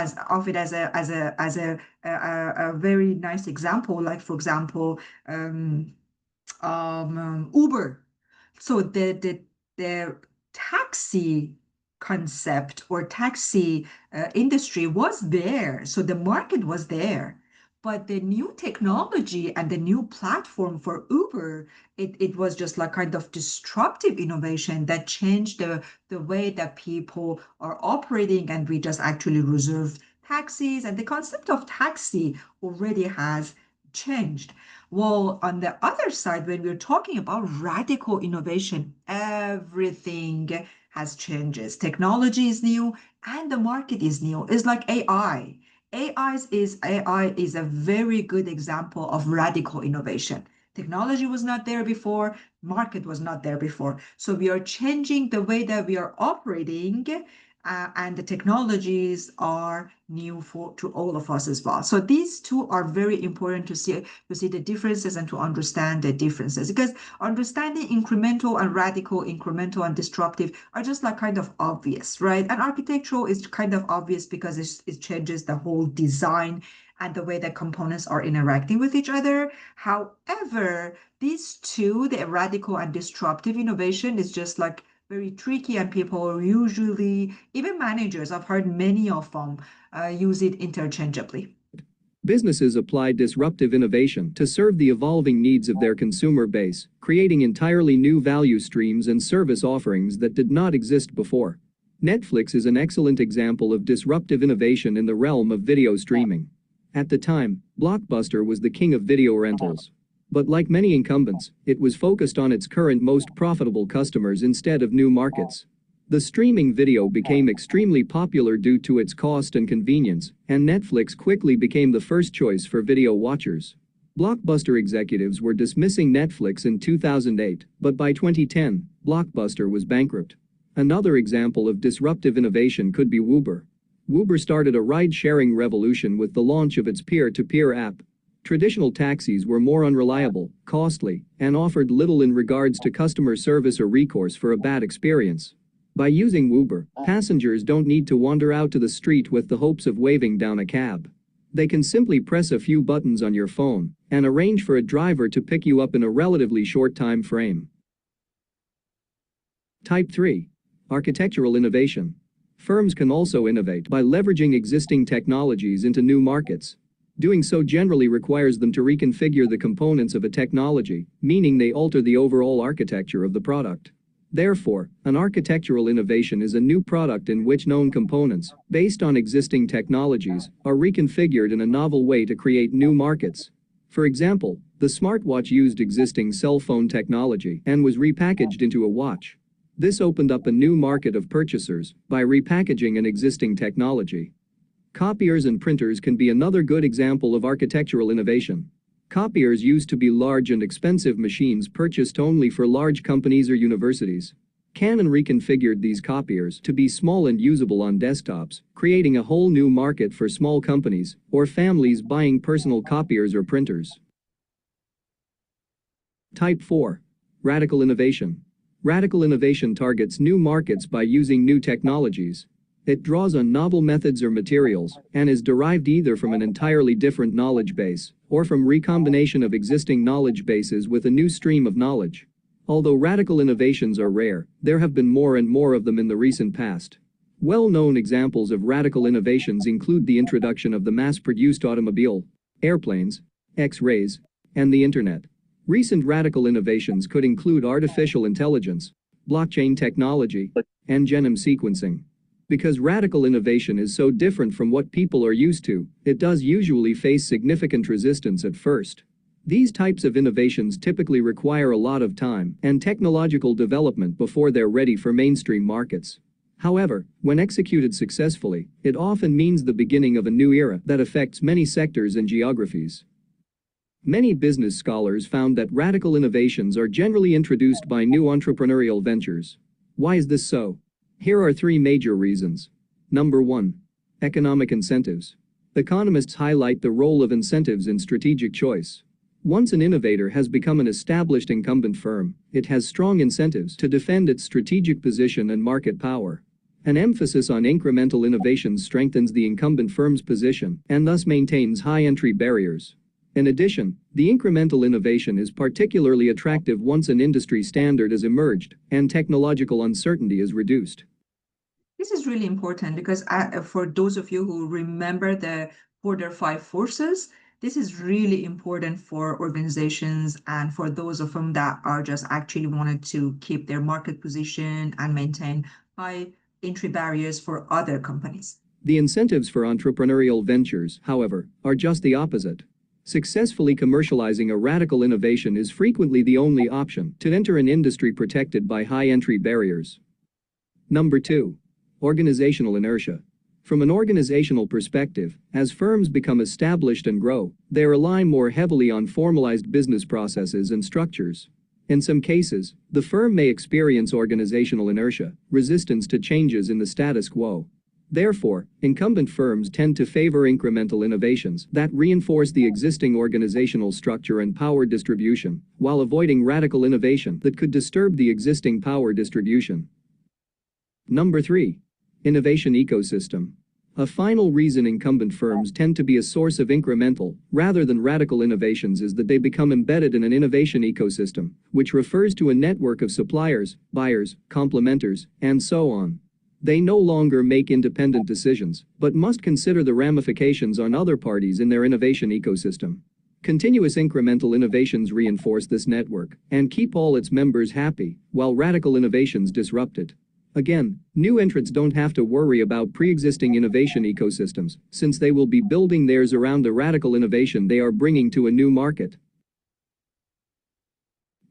it as a very nice example, like for example, Uber. So the taxi concept or taxi industry was there. So the market was there. But the new technology and the new platform for Uber, it was just like kind of disruptive innovation that changed the way that people are operating, and we just actually reserved taxis, and the concept of taxi already has changed. Well, on the other side, when we're talking about radical innovation, everything has changes. Technology is new and the market is new. It's like AI. AI is a very good example of radical innovation. Technology was not there before, market was not there before. So we are changing the way that we are operating, and the technologies are new to all of us as well. So these two are very important to see the differences and to understand the differences, because understanding incremental and radical, incremental and disruptive are just like kind of obvious, right? And architectural is kind of obvious because it changes the whole design and the way that components are interacting with each other. However, these two, the radical and disruptive innovation, is just like very tricky, and people usually, even managers, I've heard many of them use it interchangeably. Businesses apply disruptive innovation to serve the evolving needs of their consumer base, creating entirely new value streams and service offerings that did not exist before. Netflix is an excellent example of disruptive innovation in the realm of video streaming. At the time, Blockbuster was the king of video rentals. But like many incumbents, it was focused on its current most profitable customers instead of new markets. The streaming video became extremely popular due to its cost and convenience, and Netflix quickly became the first choice for video watchers. Blockbuster executives were dismissing Netflix in 2008, but by 2010, Blockbuster was bankrupt. Another example of disruptive innovation could be Uber. Uber started a ride-sharing revolution with the launch of its peer-to-peer app. Traditional taxis were more unreliable, costly, and offered little in regards to customer service or recourse for a bad experience. By using Uber, passengers don't need to wander out to the street with the hopes of waving down a cab. They can simply press a few buttons on your phone and arrange for a driver to pick you up in a relatively short time frame. Type 3. Architectural innovation. Firms can also innovate by leveraging existing technologies into new markets. Doing so generally requires them to reconfigure the components of a technology, meaning they alter the overall architecture of the product. Therefore, an architectural innovation is a new product in which known components, based on existing technologies, are reconfigured in a novel way to create new markets. For example, the smartwatch used existing cell phone technology and was repackaged into a watch. This opened up a new market of purchasers by repackaging an existing technology. Copiers and printers can be another good example of architectural innovation. Copiers used to be large and expensive machines purchased only for large companies or universities. Canon reconfigured these copiers to be small and usable on desktops, creating a whole new market for small companies or families buying personal copiers or printers. Type 4. Radical innovation. Radical innovation targets new markets by using new technologies. It draws on novel methods or materials and is derived either from an entirely different knowledge base or from recombination of existing knowledge bases with a new stream of knowledge. Although radical innovations are rare, there have been more and more of them in the recent past. Well-known examples of radical innovations include the introduction of the mass-produced automobile, airplanes, X-rays, and the internet. Recent radical innovations could include artificial intelligence, blockchain technology, and genome sequencing. Because radical innovation is so different from what people are used to, it does usually face significant resistance at first. These types of innovations typically require a lot of time and technological development before they're ready for mainstream markets. However, when executed successfully, it often means the beginning of a new era that affects many sectors and geographies. Many business scholars found that radical innovations are generally introduced by new entrepreneurial ventures. Why is this so? Here are 3 major reasons. Number 1. Economic incentives. Economists highlight the role of incentives in strategic choice. Once an innovator has become an established incumbent firm, it has strong incentives to defend its strategic position and market power. An emphasis on incremental innovations strengthens the incumbent firm's position and thus maintains high entry barriers. In addition, the incremental innovation is particularly attractive once an industry standard has emerged and technological uncertainty is reduced. This is really important because for those of you who remember the Border 5 forces, this is really important for organizations and for those of them that are just actually wanted to keep their market position and maintain high entry barriers for other companies. The incentives for entrepreneurial ventures, however, are just the opposite. Successfully commercializing a radical innovation is frequently the only option to enter an industry protected by high entry barriers. Number 2. Organizational inertia. From an organizational perspective, as firms become established and grow, they rely more heavily on formalized business processes and structures. In some cases, the firm may experience organizational inertia, resistance to changes in the status quo. Therefore, incumbent firms tend to favor incremental innovations that reinforce the existing organizational structure and power distribution, while avoiding radical innovation that could disturb the existing power distribution. Number 3. Innovation ecosystem. A final reason incumbent firms tend to be a source of incremental, rather than radical innovations is that they become embedded in an innovation ecosystem, which refers to a network of suppliers, buyers, complementers, and so on. They no longer make independent decisions, but must consider the ramifications on other parties in their innovation ecosystem. Continuous incremental innovations reinforce this network and keep all its members happy, while radical innovations disrupt it. Again, new entrants don't have to worry about pre-existing innovation ecosystems, since they will be building theirs around the radical innovation they are bringing to a new market.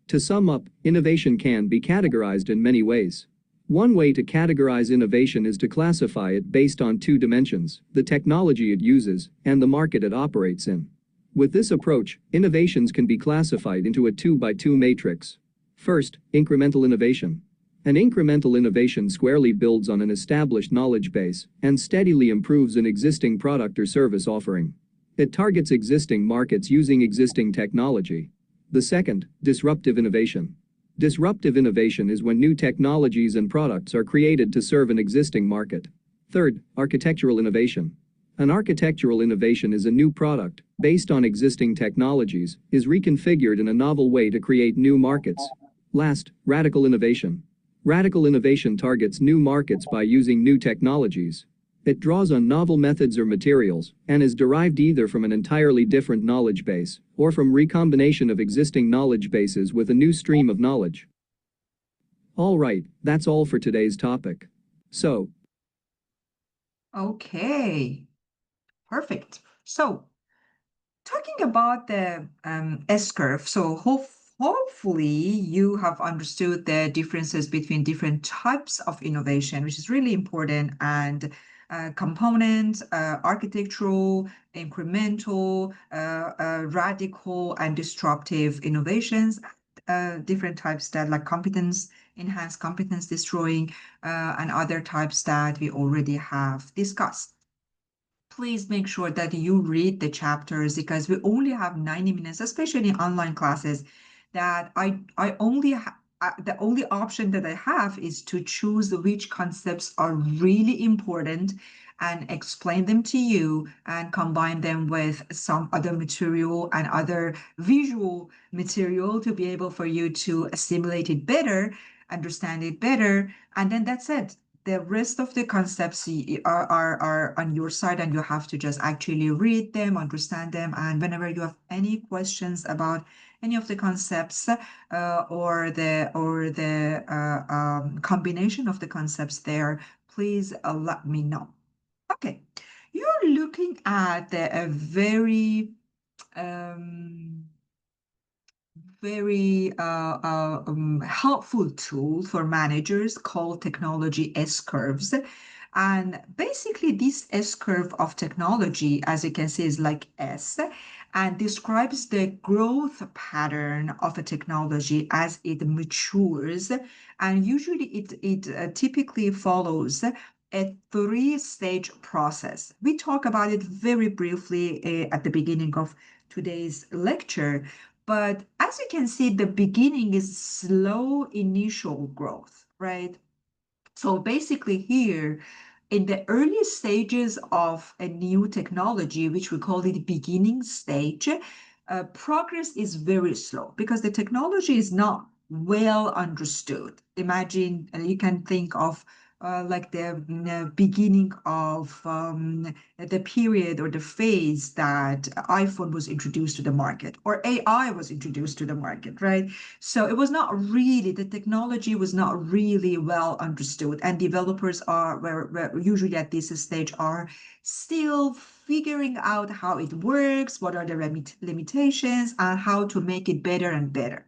To sum up, innovation can be categorized in many ways. One way to categorize innovation is to classify it based on 2 dimensions: the technology it uses and the market it operates in. With this approach, innovations can be classified into a 2x2 matrix. First, incremental innovation. An incremental innovation squarely builds on an established knowledge base and steadily improves an existing product or service offering. It targets existing markets using existing technology. The second, disruptive innovation. Disruptive innovation is when new technologies and products are created to serve an existing market. Third, architectural innovation. An architectural innovation is a new product, based on existing technologies, is reconfigured in a novel way to create new markets. Last, radical innovation. Radical innovation targets new markets by using new technologies. It draws on novel methods or materials and is derived either from an entirely different knowledge base or from recombination of existing knowledge bases with a new stream of knowledge. Alright, that's all for today's topic. So, Okay, perfect. So, talking about the S-curve, so hopefully you have understood the differences between different types of innovation, which is really important, and components, architectural, incremental, radical, and disruptive innovations, different types that like competence enhanced, competence destroying, and other types that we already have discussed. Please make sure that you read the chapters because we only have 90 minutes, especially in online classes. that I only the only option that I have is to choose which concepts are really important and explain them to you and combine them with some other material and other visual material to be able for you to assimilate it better, understand it better, and then that's it. The rest of the concepts are on your side, and you have to just actually read them, understand them, and whenever you have any questions about any of the concepts or the combination of the concepts there, please let me know. Okay, you're looking at a um, very helpful tool for managers called technology S curves. And basically, this S curve of technology, as you can see, is like S and describes the growth pattern of a technology as it matures. And usually, it typically follows a three-stage process. We talk about it very briefly at the beginning of today's lecture. But as you can see, the beginning is slow initial growth, right? So basically here, in the early stages of a new technology, which we call it beginning stage, progress is very slow because the technology is not well understood. Imagine you can think of like the beginning of the period or the phase that iPhone was introduced to the market or AI was introduced to the market, right? So it was not really, the technology was not really well understood, and developers were usually at this stage are still figuring out how it works, what are the limitations, and how to make it better and better.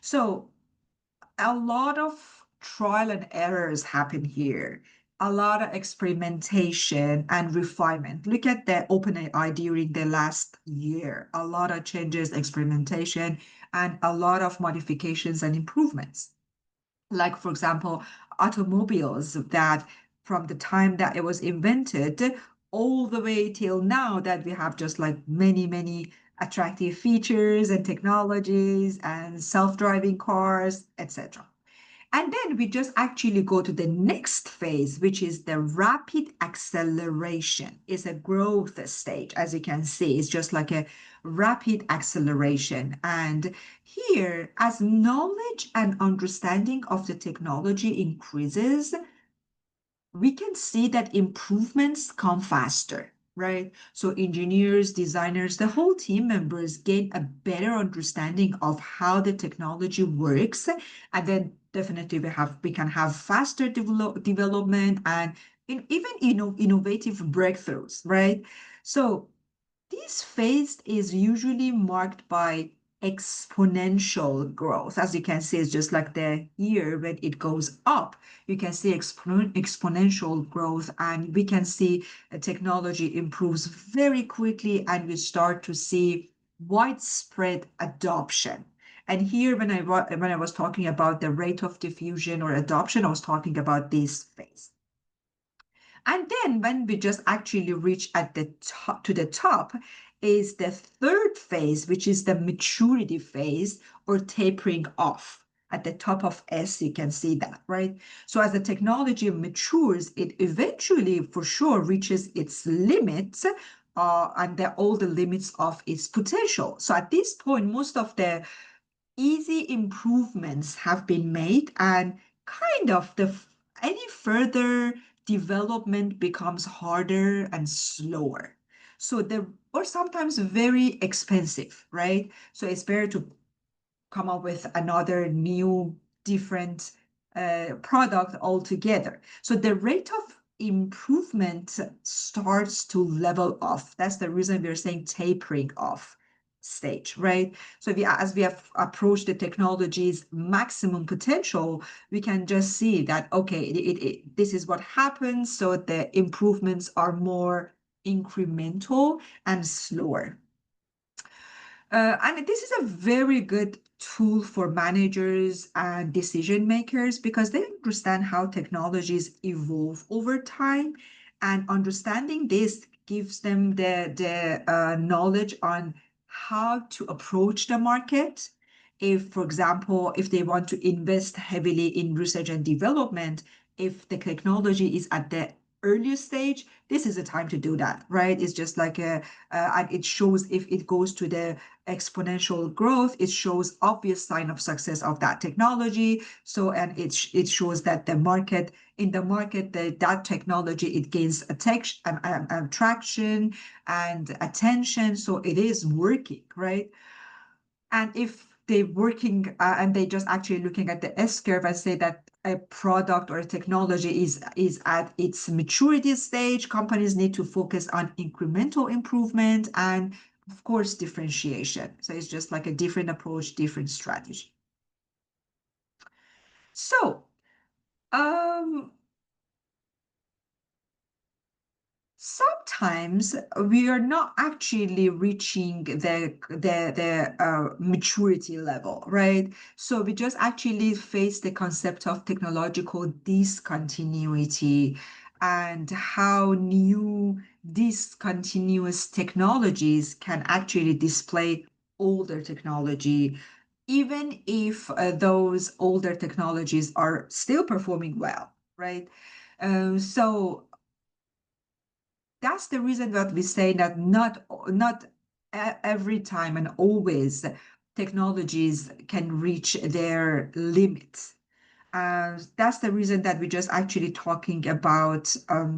So a lot of trial and errors happen here, a lot of experimentation and refinement. Look at the OpenAI during the last year, a lot of changes, experimentation, and a lot of modifications and improvements. Like, for example, automobiles that from the time that it was invented all the way till now that we have just like many, many attractive features and technologies and self-driving cars, etc. And then we just actually go to the next phase, which is the rapid acceleration. It's a growth stage, as you can see. It's just like a rapid acceleration. And here, as knowledge and understanding of the technology increases, we can see that improvements come faster, right? So engineers, designers, the whole team members gain a better understanding of how the technology works. And then definitely we can have faster development and even innovative breakthroughs, right? So this phase is usually marked by exponential growth. As you can see, it's just like the year when it goes up. You can see exponential growth, and we can see technology improves very quickly, and we start to see widespread adoption. And here, when I was talking about the rate of diffusion or adoption, I was talking about this phase. And then when we just actually reach at the top to the top is the third phase, which is the maturity phase or tapering off. At the top of S, you can see that, right? So as the technology matures, it eventually for sure reaches its limits and all the limits of its potential. So at this point, most of the easy improvements have been made and kind of any further development becomes harder and slower. So or sometimes very expensive, right? So it's better to come up with another new, different product altogether. So the rate of improvement starts to level off. That's the reason we're saying tapering off stage, right? So as we have approached the technology's maximum potential, we can just see that, okay, this is what happens. So the improvements are more incremental and slower. And this is a very good tool for managers and decision makers because they understand how technologies evolve over time. And understanding this gives them the knowledge on how to approach the market if, for example, if they want to invest heavily in research and development, if the technology is at the earliest stage, this is the time to do that, right? It's just like and it shows if it goes to the exponential growth, it shows obvious sign of success of that technology. So, and it shows that the market, in the market, that technology, it gains attraction and attention. So it is working, right? And if they're working and they just actually looking at the S curve and say that a product or a technology is at its maturity stage, companies need to focus on incremental improvement and, of course, differentiation. So it's just like a different approach, different strategy. So, um, sometimes we are not actually reaching the maturity level, right? So we just actually face the concept of technological discontinuity and how new discontinuous technologies can actually display older technology, even if those older technologies are still performing well, right? So that's the reason that we say that not every time and always technologies can reach their limits. That's the reason that we're just actually talking about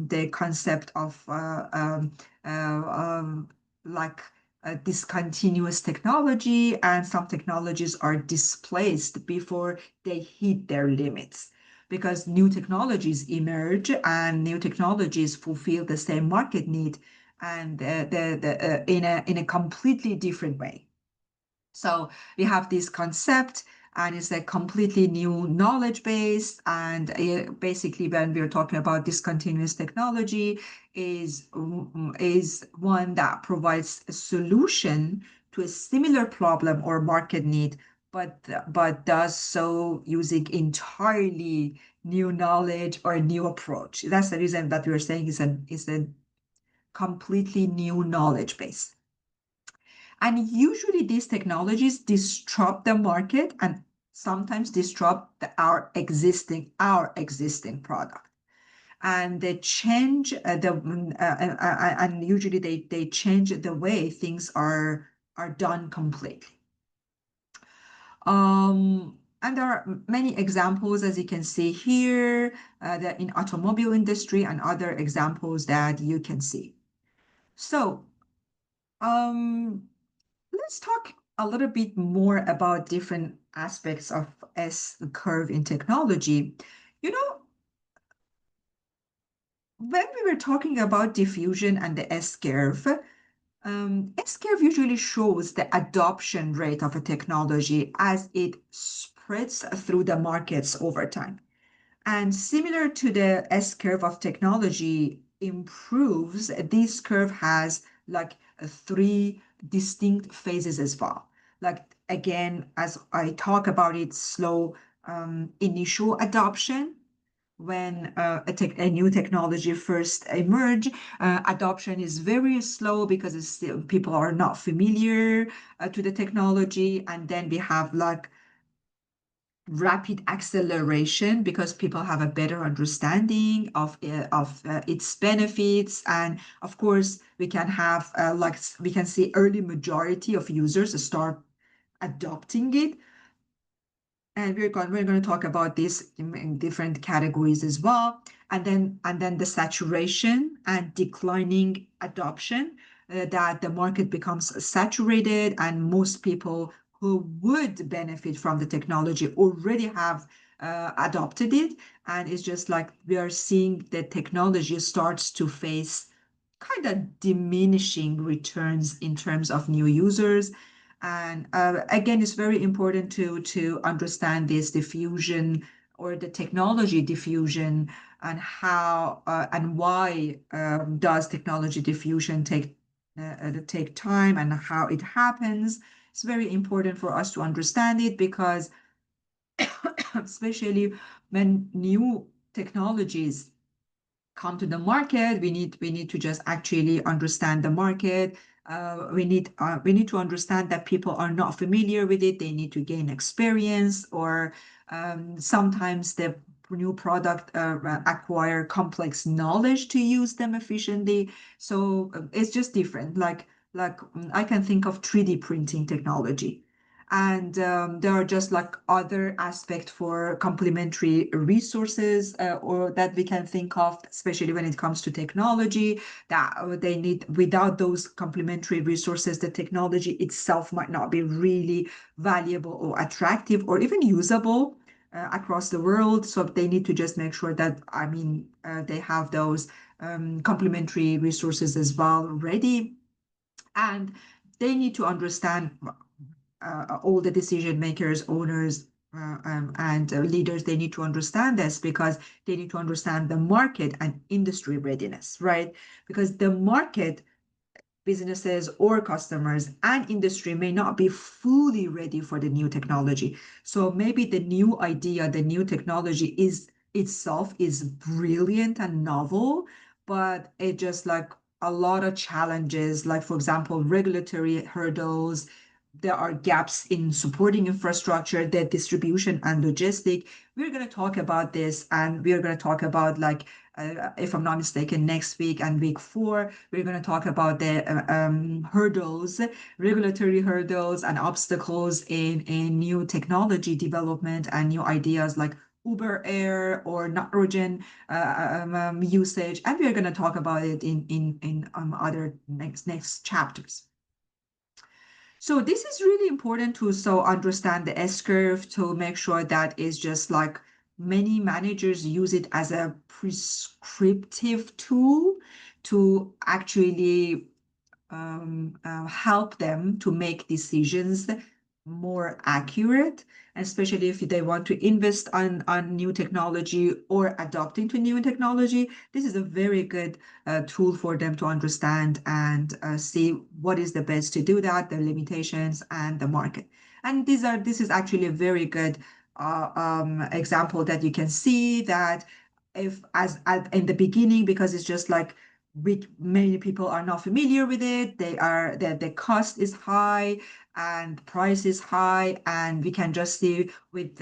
the concept of uh, um, like discontinuous technology, and some technologies are displaced before they hit their limits because new technologies emerge and new technologies fulfill the same market need and in a completely different way. So we have this concept, and it's a completely new knowledge base. And basically, when we're talking about discontinuous technology, is one that provides a solution to a similar problem or market need, but does so using entirely new knowledge or a new approach. That's the reason that we're saying is a completely new knowledge base. And usually these technologies disrupt the market and sometimes disrupt our existing product. And they change and usually they change the way things are done completely. And there are many examples, as you can see here, that in automobile industry and other examples that you can see. So, um, let's talk a little bit more about different aspects of S curve in technology. You know, when we were talking about diffusion and the S curve, S curve usually shows the adoption rate of a technology as it spreads through the markets over time. And similar to the S curve of technology improves, this curve has like three distinct phases as well. Like again, as I talk about it, slow initial adoption. When a new technology first emerge, adoption is very slow because it's still, people are not familiar to the technology. And then we have like rapid acceleration because people have a better understanding of its benefits. And of course we can have like we can see early majority of users start adopting it. And we're going to talk about this in different categories as well. And then the saturation and declining adoption, that the market becomes saturated and most people who would benefit from the technology already have adopted it. And it's just like we are seeing the technology starts to face kind of diminishing returns in terms of new users. And again, it's very important to understand this diffusion or the technology diffusion and how and why does technology diffusion take time and how it happens. It's very important for us to understand it because especially when new technologies come to the market, we need to just actually understand the market we need to understand that people are not familiar with it. They need to gain experience, or sometimes the new product acquire complex knowledge to use them efficiently. So it's just different. I can think of 3D printing technology. And there are just like other aspects for complementary resources or that we can think of, especially when it comes to technology, that they need. Without those complementary resources, the technology itself might not be really valuable or attractive or even usable across the world. So they need to just make sure that, they have those complementary resources as well ready. And they need to understand all the decision makers, owners, and leaders, they need to understand this because they need to understand the market and industry readiness, right? Because the market, businesses or customers and industry may not be fully ready for the new technology. So maybe the new idea, the new technology is itself is brilliant and novel, but it just like a lot of challenges, like for example, regulatory hurdles. There are gaps in supporting infrastructure, the distribution and logistic. We're going to talk about this, and we're going to talk about if I'm not mistaken, next week and week 4, we're going to talk about the hurdles, regulatory hurdles and obstacles in new technology development and new ideas like Uber Air or nitrogen usage. And we're going to talk about it in other next chapters. So this is really important to so understand the S curve to make sure that is just like many managers use it as a prescriptive tool to actually help them to make decisions more accurate, especially if they want to invest on new technology or adopting to new technology. This is a very good tool for them to understand and see what is the best to do that, the limitations and the market. And this is actually a very good example that you can see that if in the beginning, because it's just like many people are not familiar with it. The cost is high and price is high, and we can just see with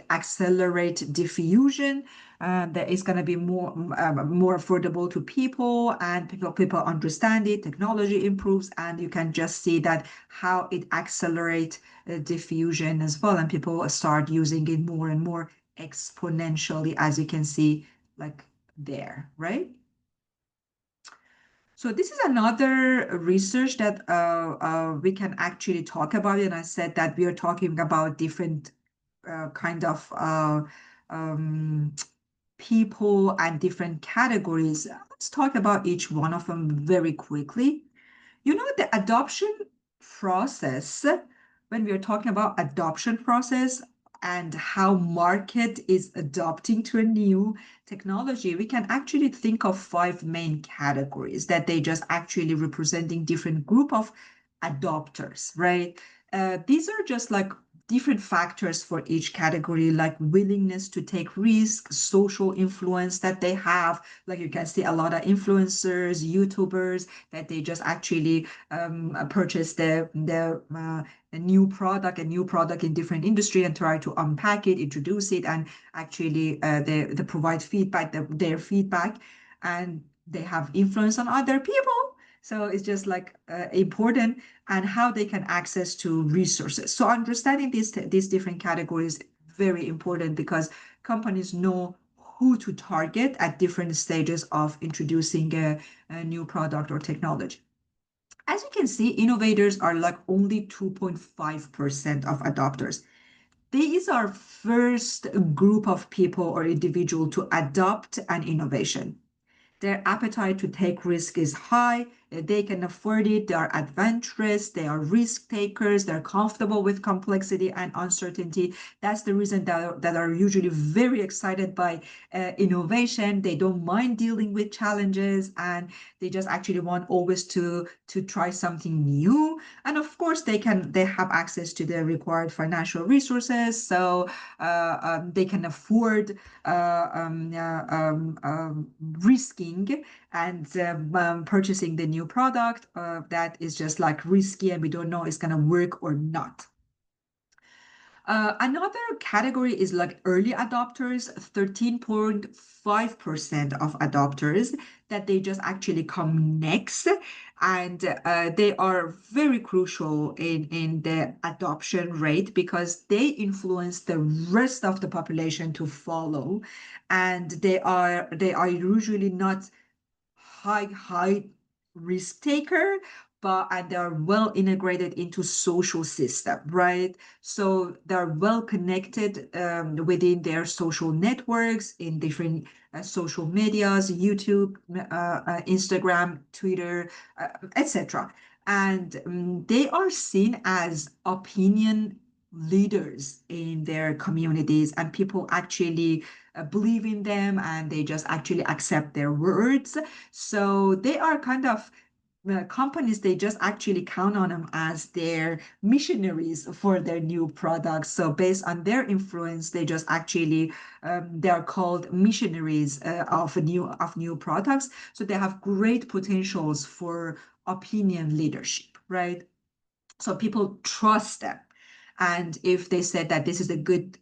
accelerate diffusion that it's going to be more affordable to people, and people understand it. Technology improves, and you can just see that how it accelerates diffusion as well, and people start using it more and more exponentially, as you can see, like there, right? So this is another research that we can actually talk about. And I said that we are talking about different kind of um, people and different categories. Let's talk about each one of them very quickly. The adoption process, when we are talking about adoption process and how market is adopting to a new technology, we can actually think of 5 main categories that they just actually representing different group of adopters, right? These are just like different factors for each category, like willingness to take risks, social influence that they have. Like you can see a lot of influencers, YouTubers, that they just actually purchase a new product in different industry and try to unpack it, introduce it, and actually they provide feedback, their feedback, and they have influence on other people. So it's just like important, and how they can access to resources. So understanding these different categories very important, because companies know who to target at different stages of introducing a new product or technology. As you can see, innovators are like only 2.5% of adopters. These are first group of people or individual to adopt an innovation. Their appetite to take risk is high. They can afford it. They are adventurous. They are risk takers. They're comfortable with complexity and uncertainty. That's the reason that are usually very excited by innovation. They don't mind dealing with challenges, and they just actually want always to try something new. And of course, they have access to the required financial resources, so they can afford risking and purchasing the new product that is just like risky and we don't know it's going to work or not. Another category is like early adopters, 13.5% of adopters that they just actually come next. And they are very crucial in the adoption rate because they influence the rest of the population to follow. And they are usually not high risk taker, but and they are well integrated into social system, right? So they're well connected within their social networks in different social medias, YouTube, Instagram, Twitter, etc. And they are seen as opinion leaders in their communities, and people actually believe in them and they just actually accept their words. So they are kind of companies, they just actually count on them as their missionaries for their new products. So based on their influence, they just actually they are called missionaries of new products. So they have great potentials for opinion leadership, right? So people trust them. And if they said that this is a good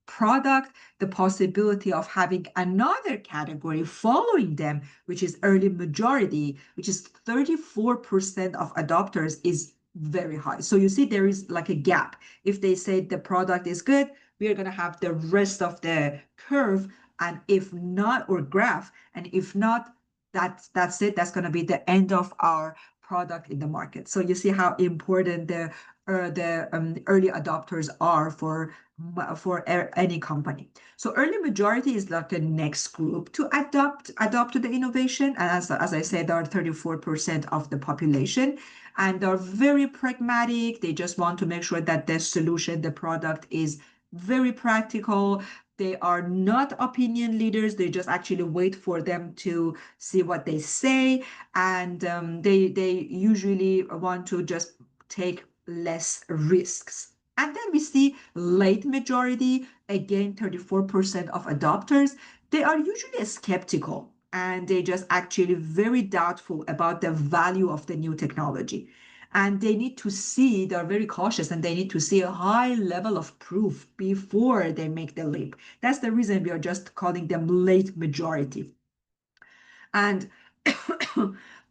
product, the possibility of having another category following them, which is early majority, which is 34% of adopters, is very high. So you see, there is like a gap. If they say the product is good, we are going to have the rest of the curve. And if not, or graph, and if not, that's it. That's going to be the end of our product in the market. So you see how important the early adopters are for any company. So early majority is like the next group to adopt to the innovation. And as I said, they are 34% of the population. And they're very pragmatic. They just want to make sure that the solution, the product is very practical. They are not opinion leaders. They just actually wait for them to see what they say. And they usually want to just take less risks. And then we see late majority, again, 34% of adopters. They are usually skeptical and they just actually very doubtful about the value of the new technology. And they need to see, they're very cautious and they need to see a high level of proof before they make the leap. That's the reason we are just calling them late majority. And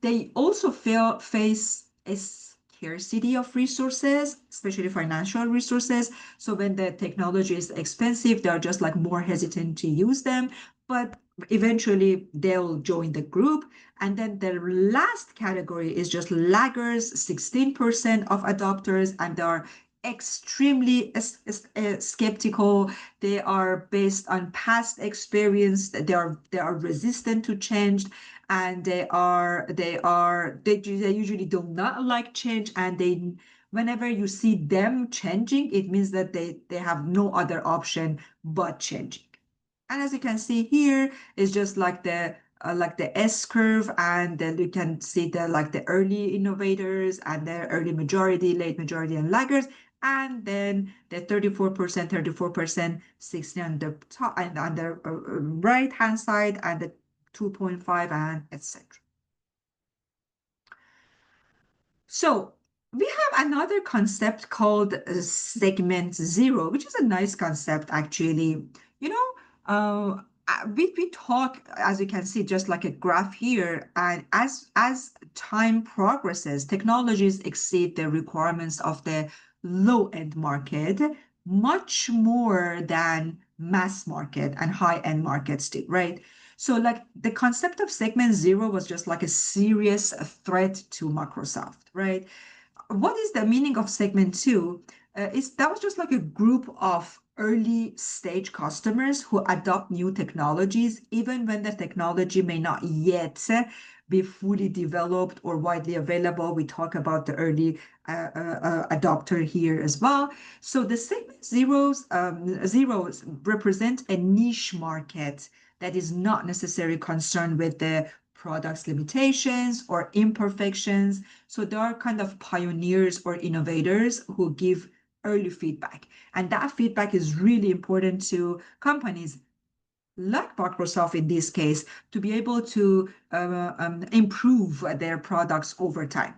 they also face a scarcity of resources, especially financial resources. So when the technology is expensive, they're just like more hesitant to use them. But eventually they'll join the group. And then the last category is just laggers, 16% of adopters, and they are extremely skeptical. They are based on past experience. They are resistant to change, and they usually do not like change, and they whenever you see them changing, it means that they have no other option but changing. And as you can see here, it's just like the S curve, and then you can see the early innovators and the early majority, late majority, and laggers, and then the 34%, 60 on the top and on the right hand side, and the 2.5 and etc. So we have another concept called segment zero, which is a nice concept actually. You know, we talk, as you can see, just like a graph here, and as time progresses, technologies exceed the requirements of the low-end market much more than mass market and high-end markets do, right? So like the concept of segment zero was just like a serious threat to Microsoft, right? What is the meaning of segment two? That was just like a group of early stage customers who adopt new technologies, even when the technology may not yet be fully developed or widely available. We talk about the early adopter here as well. So the segment zeros represent a niche market that is not necessarily concerned with the product's limitations or imperfections. So there are kind of pioneers or innovators who give early feedback. And that feedback is really important to companies like Microsoft in this case, to be able to improve their products over time.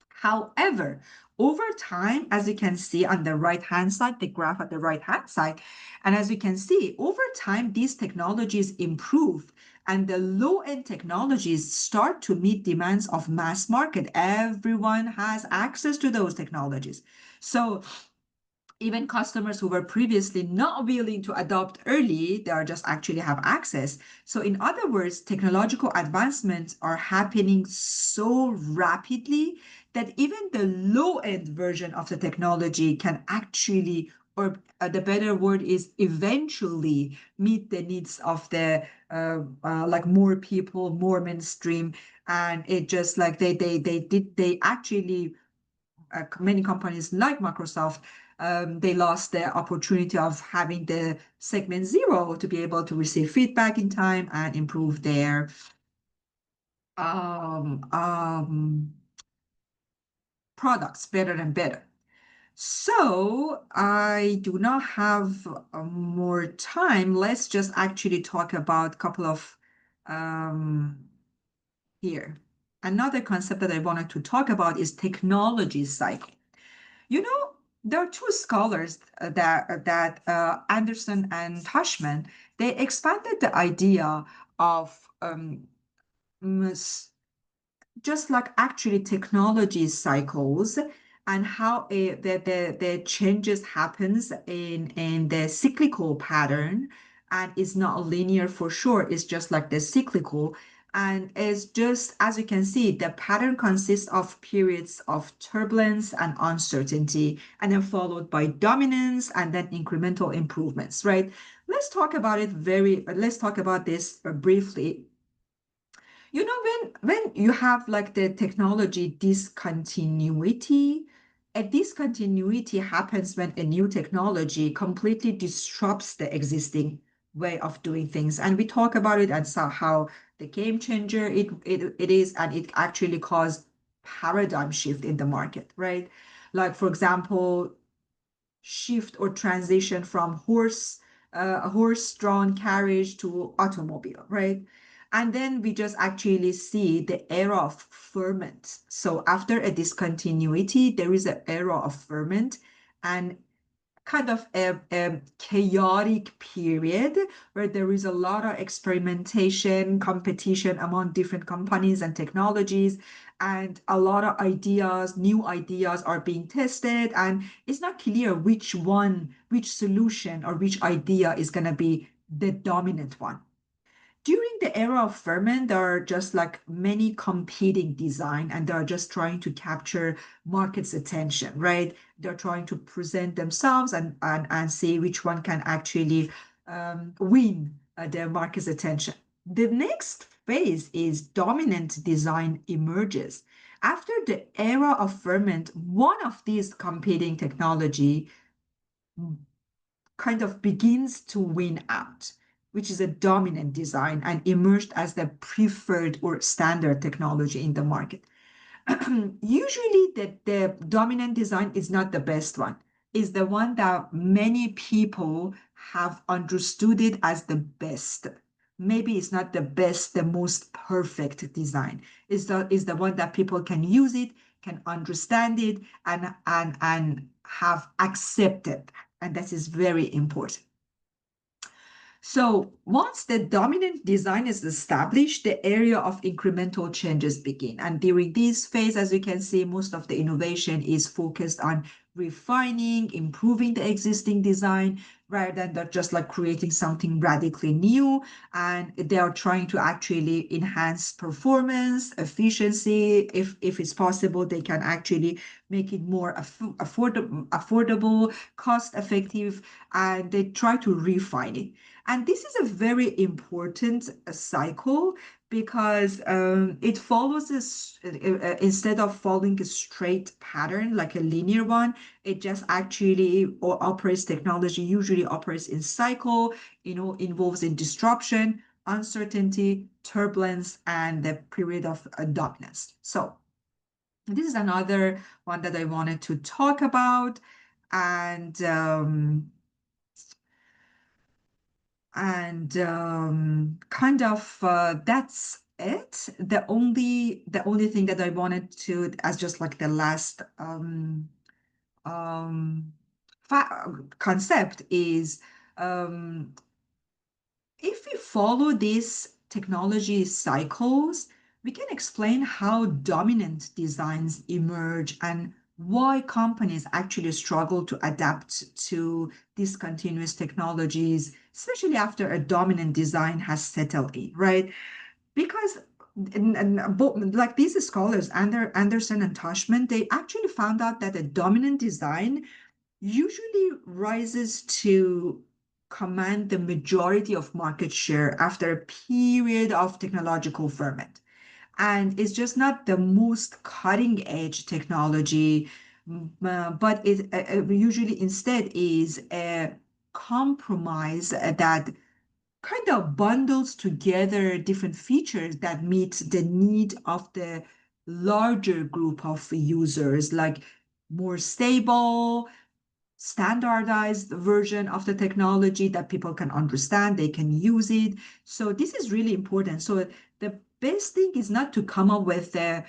However, over time, as you can see on the right-hand side, the graph at the right-hand side, and as you can see, over time, these technologies improve and the low-end technologies start to meet demands of mass market. Everyone has access to those technologies. So even customers who were previously not willing to adopt early, they are just actually have access. So in other words, technological advancements are happening so rapidly that even the low-end version of the technology can actually, or the better word is eventually meet the needs of the like more people, more mainstream, and it just like they actually many companies like Microsoft, they lost the opportunity of having the segment zero to be able to receive feedback in time and improve their um, um, products better and better. So I do not have more time. Let's just actually talk about a couple of um, here. Another concept that I wanted to talk about is technology cycle. You know, there are two scholars that Anderson and Tushman, they expanded the idea of just like actually technology cycles and how the changes happens in the cyclical pattern and is not linear for sure. It's just like the cyclical. And it's just, as you can see, the pattern consists of periods of turbulence and uncertainty, and then followed by dominance and then incremental improvements, right? Let's talk about this briefly. You know, when you have like the technology discontinuity, a discontinuity happens when a new technology completely disrupts the existing way of doing things. And we talk about it and saw how the game changer it is, and it actually caused paradigm shift in the market, right? Like for example, shift or transition from horse-drawn carriage to automobile, right? And then we just actually see the era of ferment. So after a discontinuity, there is an era of ferment, and kind of a chaotic period where there is a lot of experimentation, competition among different companies and technologies, and a lot of ideas, new ideas are being tested, and it's not clear which one, which solution or which idea is going to be the dominant one. During the era of ferment, there are just like many competing design, and they're just trying to capture market's attention, right? They're trying to present themselves and see which one can actually win their market's attention. The next phase is dominant design emerges. After the era of ferment, one of these competing technology kind of begins to win out, which is a dominant design and emerged as the preferred or standard technology in the market. Usually, the dominant design is not the best one, is the one that many people have understood it as the best. Maybe it's not the best, the most perfect design. Is the one that people can use it, can understand it, and have accepted. And that is very important. So once the dominant design is established, the area of incremental changes begin. And during this phase, as you can see, most of the innovation is focused on refining, improving the existing design, rather than just like creating something radically new. And they are trying to actually enhance performance, efficiency. If it's possible, they can actually make it more affordable, cost effective, and they try to refine it. And this is a very important cycle because it follows this, instead of following a straight pattern like a linear one, it just actually or operates technology usually operates in cycle, involves in disruption, uncertainty, turbulence, and the period of dominance. So this is another one that I wanted to talk about. And And kind of that's it. The only thing that I wanted to, as just like the last um, concept is, um, if we follow these technology cycles, we can explain how dominant designs emerge and why companies actually struggle to adapt to these continuous technologies, especially after a dominant design has settled in, right? Because like these scholars, Anderson and Toshman, they actually found out that a dominant design usually rises to command the majority of market share after a period of technological ferment. And it's just not the most cutting edge technology, but it usually instead is a compromise that kind of bundles together different features that meet the need of the larger group of users, like more stable, standardized version of the technology that people can understand, they can use it. So this is really important. So the best thing is not to come up with the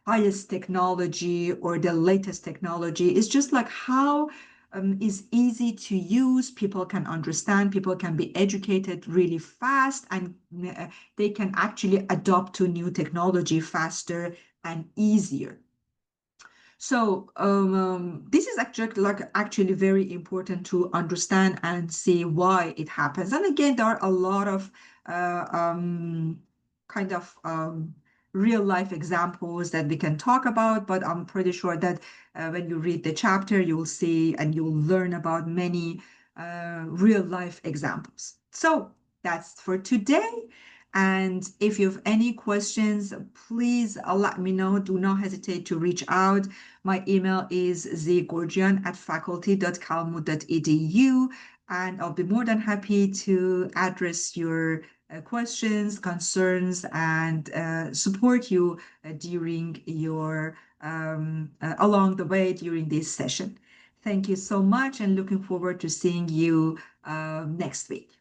highest technology or the latest technology. It's just like how is easy to use, people can understand, people can be educated really fast, and they can actually adopt to new technology faster and easier. So this is actually very important to understand and see why it happens. And again, there are a lot of kind of real life examples that we can talk about, but I'm pretty sure that when you read the chapter, you'll see and you'll learn about many real life examples. So that's for today. And if you have any questions, please let me know. Do not hesitate to reach out. My email is zgorgian@faculty.calmu.edu, and I'll be more than happy to address your questions, concerns, and support you during your along the way during this session. Thank you so much, and looking forward to seeing you next week.